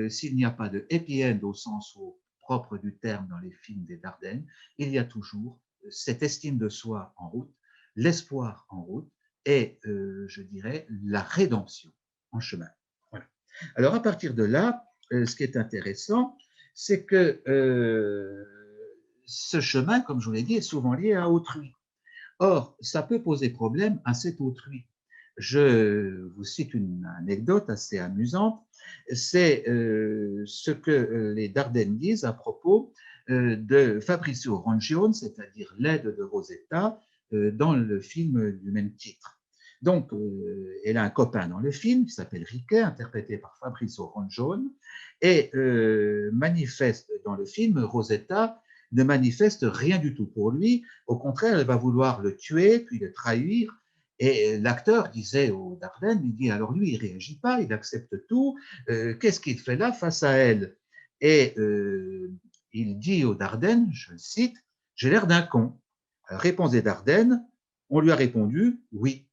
s'il n'y a pas de happy end au sens propre du terme dans les films des Dardenne, il y a toujours cette estime de soi en route, l'espoir en route et, je dirais, la rédemption en chemin. Voilà. Alors, à partir de là, ce qui est intéressant, c'est que ce chemin, comme je vous l'ai dit, est souvent lié à autrui. Or, ça peut poser problème à cet autrui. Je vous cite une anecdote assez amusante. C'est ce que les Dardenne disent à propos de Fabrizio Rongione, c'est-à-dire l'aide de Rosetta, dans le film du même titre. Donc, elle a un copain dans le film qui s'appelle Riquet, interprété par Fabrizio Rongione, et manifeste dans le film, Rosetta ne manifeste rien du tout pour lui. Au contraire, elle va vouloir le tuer, puis le trahir. Et l'acteur disait au Dardenne, il dit, alors lui, il ne réagit pas, il accepte tout. Qu'est-ce qu'il fait là face à elle? Et il dit au Dardenne, je le cite, j'ai l'air d'un con. Réponse des Dardenne, on lui a répondu, oui.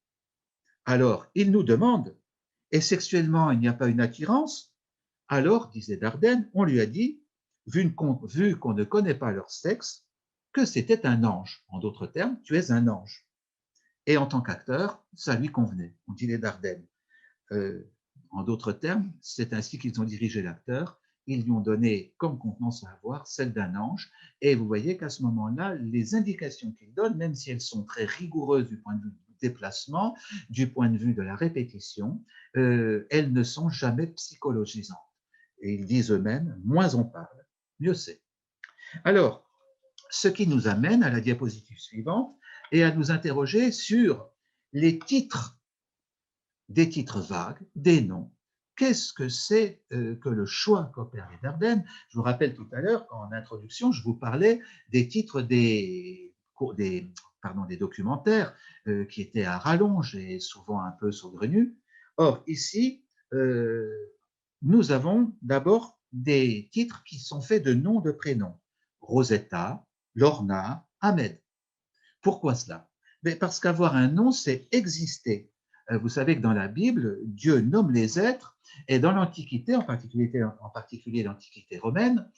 Alors, il nous demande, et sexuellement, il n'y a pas une attirance? Alors, disait Dardenne, on lui a dit, vu qu'on ne connaît pas leur sexe, que c'était un ange. En d'autres termes, tu es un ange. Et en tant qu'acteur, ça lui convenait, ont dit les Dardenne. En d'autres termes, c'est ainsi qu'ils ont dirigé l'acteur. Ils lui ont donné comme contenance à avoir celle d'un ange. Et vous voyez qu'à ce moment-là, les indications qu'ils donnent, même si elles sont très rigoureuses du point de vue du déplacement, du point de vue de la répétition, elles ne sont jamais psychologisantes. Et ils disent eux-mêmes, moins on parle, mieux c'est. Alors, ce qui nous amène à la diapositive suivante et à nous interroger sur les titres, des titres vagues, des noms. Qu'est-ce que c'est que le choix qu'opèrent les Dardenne? Je vous rappelle tout à l'heure qu'en introduction, je vous parlais des titres des documentaires qui étaient à rallonge et souvent un peu saugrenus. Or, ici, nous avons d'abord des titres qui sont faits de noms de prénoms. Rosetta, Lorna, Ahmed. Pourquoi cela? Mais parce qu'avoir un nom, c'est exister. Vous savez que dans la Bible, Dieu nomme les êtres, et dans l'Antiquité, en particulier l'Antiquité romaine,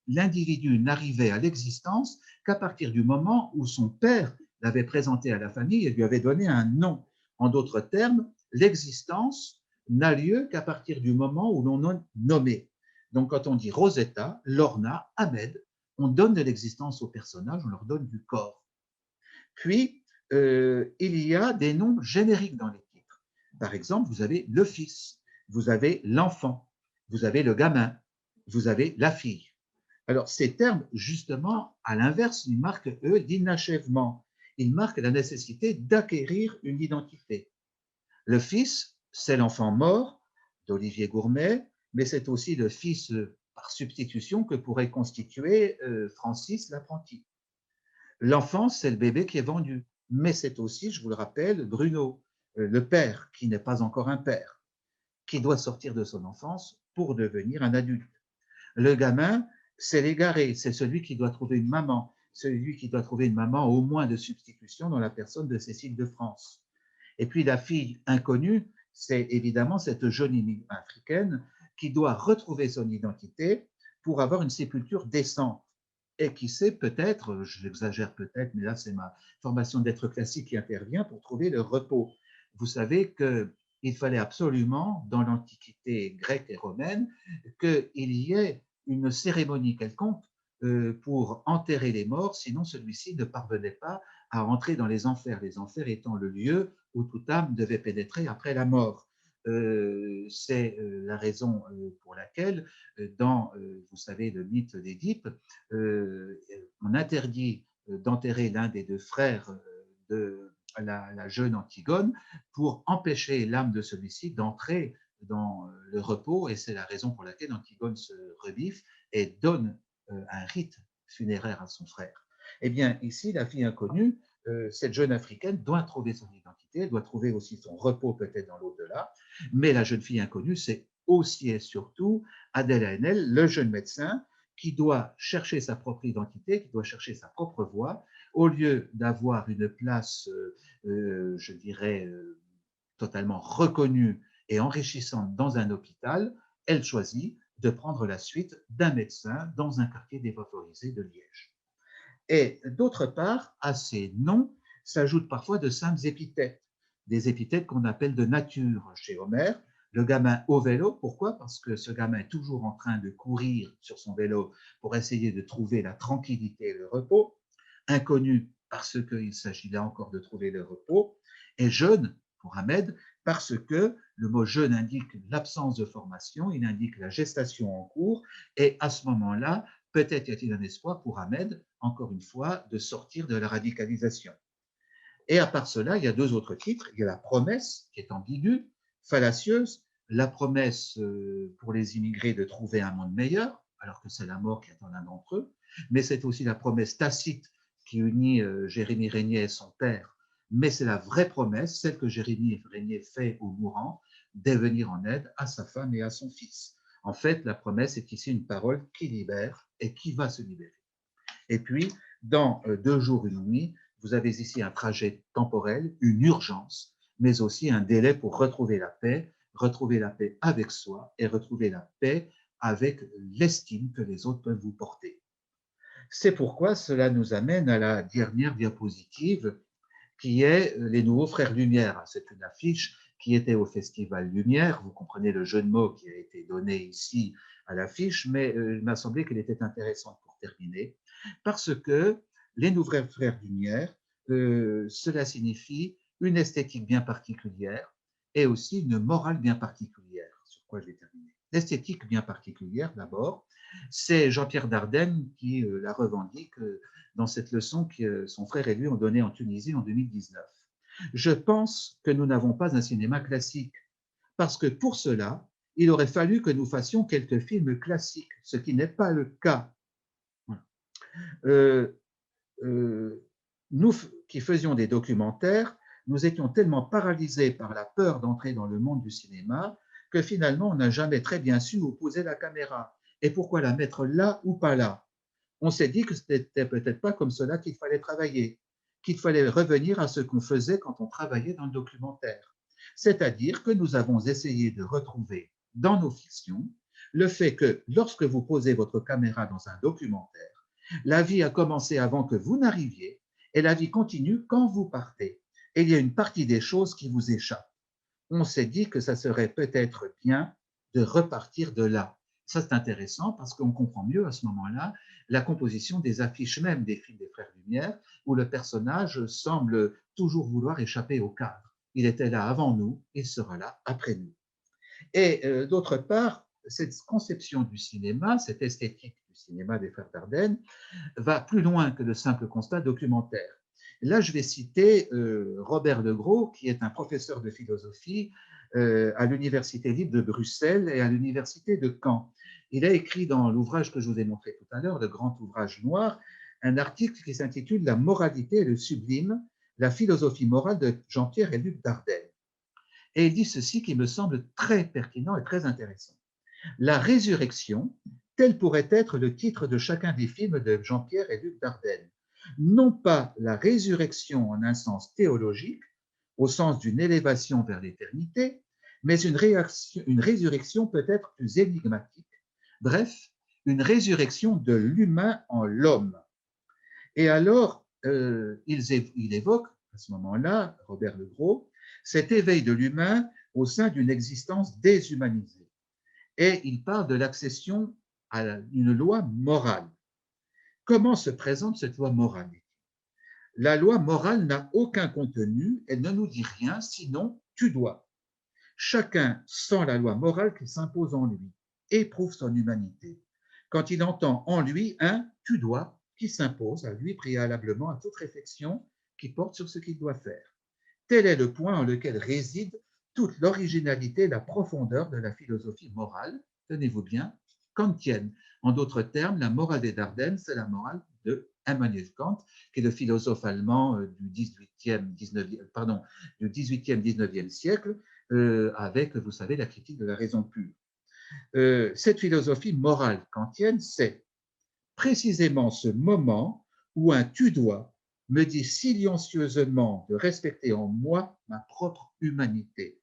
l'individu n'arrivait à l'existence qu'à partir du moment où son père l'avait présenté à la famille et lui avait donné un nom. En d'autres termes, l'existence n'a lieu qu'à partir du moment où l'on a nommé. Donc quand on dit Rosetta, Lorna, Ahmed, on donne de l'existence aux personnages, on leur donne du corps. Puis, il y a des noms génériques dans les titres. Par exemple, vous avez le fils, vous avez l'enfant, vous avez le gamin, vous avez la fille. Alors, ces termes, justement, à l'inverse, ils marquent, eux, l'inachèvement. Ils marquent la nécessité d'acquérir une identité. Le fils, c'est l'enfant mort d'Olivier Gourmet, mais c'est aussi le fils par substitution que pourrait constituer Francis l'apprenti. L'enfant, c'est le bébé qui est vendu, mais c'est aussi, je vous le rappelle, Bruno, le père, qui n'est pas encore un père, qui doit sortir de son enfance pour devenir un adulte. Le gamin, c'est l'égaré, c'est celui qui doit trouver une maman, celui qui doit trouver une maman au moins de substitution dans la personne de Cécile de France. Et puis la fille inconnue, c'est évidemment cette jeune africaine qui doit retrouver son identité pour avoir une sépulture décente. Et qui sait peut-être, j'exagère peut-être, mais là c'est ma formation d'être classique qui intervient pour trouver le repos. Vous savez qu'il fallait absolument, dans l'Antiquité grecque et romaine, qu'il y ait une cérémonie quelconque pour enterrer les morts, sinon celui-ci ne parvenait pas à entrer dans les enfers étant le lieu où toute âme devait pénétrer après la mort. C'est la raison pour laquelle, dans, vous savez, le mythe d'Édipe, on interdit d'enterrer l'un des deux frères de la jeune Antigone pour empêcher l'âme de celui-ci d'entrer dans le repos, et c'est la raison pour laquelle Antigone se rebiffe et donne un rite funéraire à son frère. Eh bien, ici, la fille inconnue, cette jeune africaine doit trouver son identité, elle doit trouver aussi son repos peut-être dans l'au-delà, mais la jeune fille inconnue, c'est aussi et surtout Adèle Haenel, le jeune médecin, qui doit chercher sa propre identité, qui doit chercher sa propre voie, au lieu d'avoir une place, je dirais, totalement reconnue et enrichissante dans un hôpital, elle choisit de prendre la suite d'un médecin dans un quartier défavorisé de Liège. Et d'autre part, à ces noms s'ajoutent parfois de simples épithètes, des épithètes qu'on appelle de nature chez Homère. Le gamin au vélo, pourquoi? Parce que ce gamin est toujours en train de courir sur son vélo pour essayer de trouver la tranquillité et le repos. Inconnu, parce qu'il s'agit là encore de trouver le repos. Et jeune, pour Ahmed, parce que le mot jeune indique l'absence de formation, il indique la gestation en cours, et à ce moment-là, peut-être y a-t-il un espoir pour Ahmed, encore une fois, de sortir de la radicalisation. Et à part cela, il y a deux autres titres. Il y a la promesse, qui est ambiguë, fallacieuse, la promesse pour les immigrés de trouver un monde meilleur, alors que c'est la mort qui attend l'un d'entre eux, mais c'est aussi la promesse tacite qui unit Jérémie Régnier et son père, mais c'est la vraie promesse, celle que Jérémie Régnier fait au mourant, de venir en aide à sa femme et à son fils. En fait, la promesse est ici une parole qui libère et qui va se libérer. Et puis, dans 2 jours, 1 nuit, vous avez ici un trajet temporel, une urgence, mais aussi un délai pour retrouver la paix avec soi et retrouver la paix avec l'estime que les autres peuvent vous porter. C'est pourquoi cela nous amène à la dernière diapositive, qui est les nouveaux frères Lumière. C'est une affiche qui était au Festival Lumière. Vous comprenez le jeu de mots qui a été donné ici à l'affiche, mais il m'a semblé qu'elle était intéressante pour terminer, parce que les nouveaux frères Lumière, cela signifie une esthétique bien particulière et aussi une morale bien particulière, sur quoi je vais terminer. L'esthétique bien particulière, d'abord, c'est Jean-Pierre Dardenne qui la revendique dans cette leçon que son frère et lui ont donnée en Tunisie en 2019. Je pense que nous n'avons pas un cinéma classique, parce que pour cela, il aurait fallu que nous fassions quelques films classiques, ce qui n'est pas le cas. Euh, nous qui faisions des documentaires, nous étions tellement paralysés par la peur d'entrer dans le monde du cinéma que finalement, on n'a jamais très bien su où poser la caméra et pourquoi la mettre là ou pas là. On s'est dit que ce n'était peut-être pas comme cela qu'il fallait travailler, qu'il fallait revenir à ce qu'on faisait quand on travaillait dans le documentaire. C'est-à-dire que nous avons essayé de retrouver dans nos fictions le fait que lorsque vous posez votre caméra dans un documentaire, la vie a commencé avant que vous n'arriviez et la vie continue quand vous partez. Et il y a une partie des choses qui vous échappent. On s'est dit que ça serait peut-être bien de repartir de là. Ça, c'est intéressant parce qu'on comprend mieux à ce moment-là la composition des affiches même des films des Frères Lumière, où le personnage semble toujours vouloir échapper au cadre. Il était là avant nous, il sera là après nous. Et d'autre part, cette conception du cinéma, cette esthétique du cinéma des Frères Dardenne, va plus loin que le simple constat documentaire. Là, je vais citer Robert Legros, qui est un professeur de philosophie à l'Université libre de Bruxelles et à l'Université de Caen. Il a écrit dans l'ouvrage que je vous ai montré tout à l'heure, le grand ouvrage noir, un article qui s'intitule « La moralité et le sublime, la philosophie morale de Jean-Pierre et Luc Dardenne ». Et il dit ceci qui me semble très pertinent et très intéressant. La résurrection, tel pourrait être le titre de chacun des films de Jean-Pierre et Luc Dardenne. Non pas la résurrection en un sens théologique, au sens d'une élévation vers l'éternité, mais une résurrection peut-être plus énigmatique. Bref, une résurrection de l'humain en l'homme. Et alors, il évoque à ce moment-là, Robert Legros, cet éveil de l'humain au sein d'une existence déshumanisée. Et il parle de l'accession à une loi morale. Comment se présente cette loi morale? La loi morale n'a aucun contenu, elle ne nous dit rien, sinon tu dois. Chacun sent la loi morale qui s'impose en lui, éprouve son humanité. Quand il entend en lui un tu dois qui s'impose à lui préalablement à toute réflexion qui porte sur ce qu'il doit faire. Tel est le point en lequel réside toute l'originalité et la profondeur de la philosophie morale, tenez-vous bien, kantienne. En d'autres termes, la morale des Dardennes, c'est la morale de Immanuel Kant, qui est le philosophe allemand du 18e, 19e siècle, avec, vous savez, la critique de la raison pure. Cette philosophie morale kantienne, c'est précisément ce moment où un tu dois me dit silencieusement de respecter en moi ma propre humanité.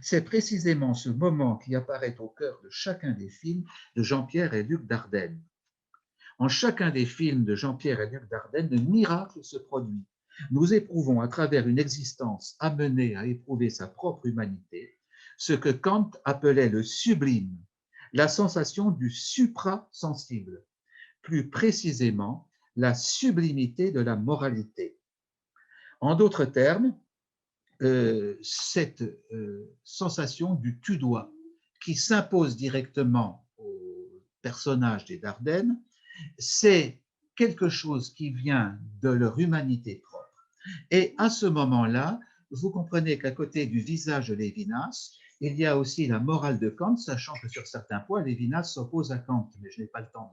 C'est précisément ce moment qui apparaît au cœur de chacun des films de Jean-Pierre et Luc Dardenne. En chacun des films de Jean-Pierre et Luc Dardenne, le miracle se produit. Nous éprouvons à travers une existence amenée à éprouver sa propre humanité, ce que Kant appelait le sublime, la sensation du suprasensible, plus précisément la sublimité de la moralité. En d'autres termes, cette sensation du tu dois qui s'impose directement au personnage des Dardennes, c'est quelque chose qui vient de leur humanité propre. Et à ce moment-là, vous comprenez qu'à côté du visage de Lévinas, il y a aussi la morale de Kant, sachant que sur certains points, Lévinas s'oppose à Kant. Mais je n'ai pas le temps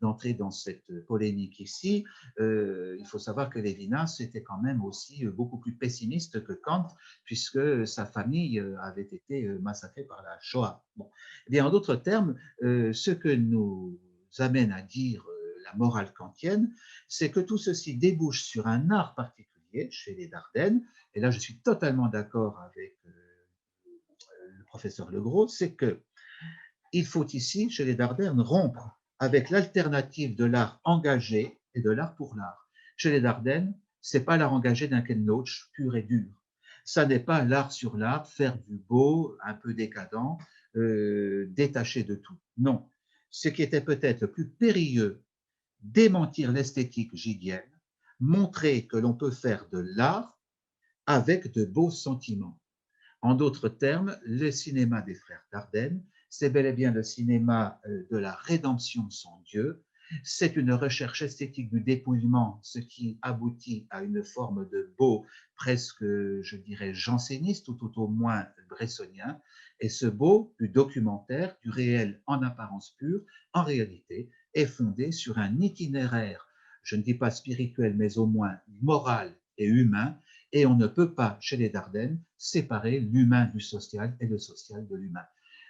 d'entrer dans cette polémique ici. Il faut savoir que Lévinas était quand même aussi beaucoup plus pessimiste que Kant, puisque sa famille avait été massacrée par la Shoah. Bon. Eh bien, en d'autres termes, ce que nous amène à dire la morale kantienne, c'est que tout ceci débouche sur un art particulier chez les Dardennes, et là je suis totalement d'accord avec le professeur Legros, c'est que il faut ici, chez les Dardennes, rompre avec l'alternative de l'art engagé et de l'art pour l'art. Chez les Dardennes, c'est pas l'art engagé d'un Ken Loach pur et dur. Ça n'est pas l'art sur l'art, faire du beau, un peu décadent, détaché de tout. Non. Ce qui était peut-être le plus périlleux, démentir l'esthétique gidienne, montrer que l'on peut faire de l'art avec de beaux sentiments. En d'autres termes, le cinéma des frères Dardenne, c'est bel et bien le cinéma de la rédemption sans Dieu. C'est une recherche esthétique du dépouillement, ce qui aboutit à une forme de beau presque, je dirais, janséniste ou tout au moins bressonien. Et ce beau du documentaire, du réel en apparence pure, en réalité, est fondé sur un itinéraire, je ne dis pas spirituel, mais au moins moral et humain, et on ne peut pas, chez les Dardennes, séparer l'humain du social et le social de l'humain.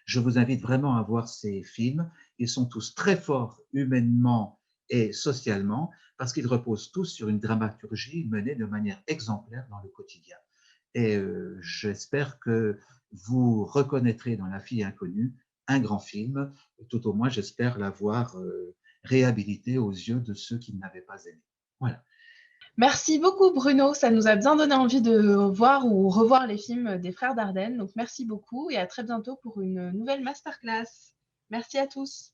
Je vous invite vraiment à voir ces films. Ils sont tous très forts humainement et socialement parce qu'ils reposent tous sur une dramaturgie menée de manière exemplaire dans le quotidien. Et j'espère que vous reconnaîtrez dans La fille inconnue un grand film. Tout au moins, j'espère l'avoir réhabilité aux yeux de ceux qui ne l'avaient pas aimé. Voilà. Merci beaucoup Bruno, ça nous a bien donné envie de voir ou revoir les films des frères Dardenne. Donc merci beaucoup et à très bientôt pour une nouvelle masterclass. Merci à tous.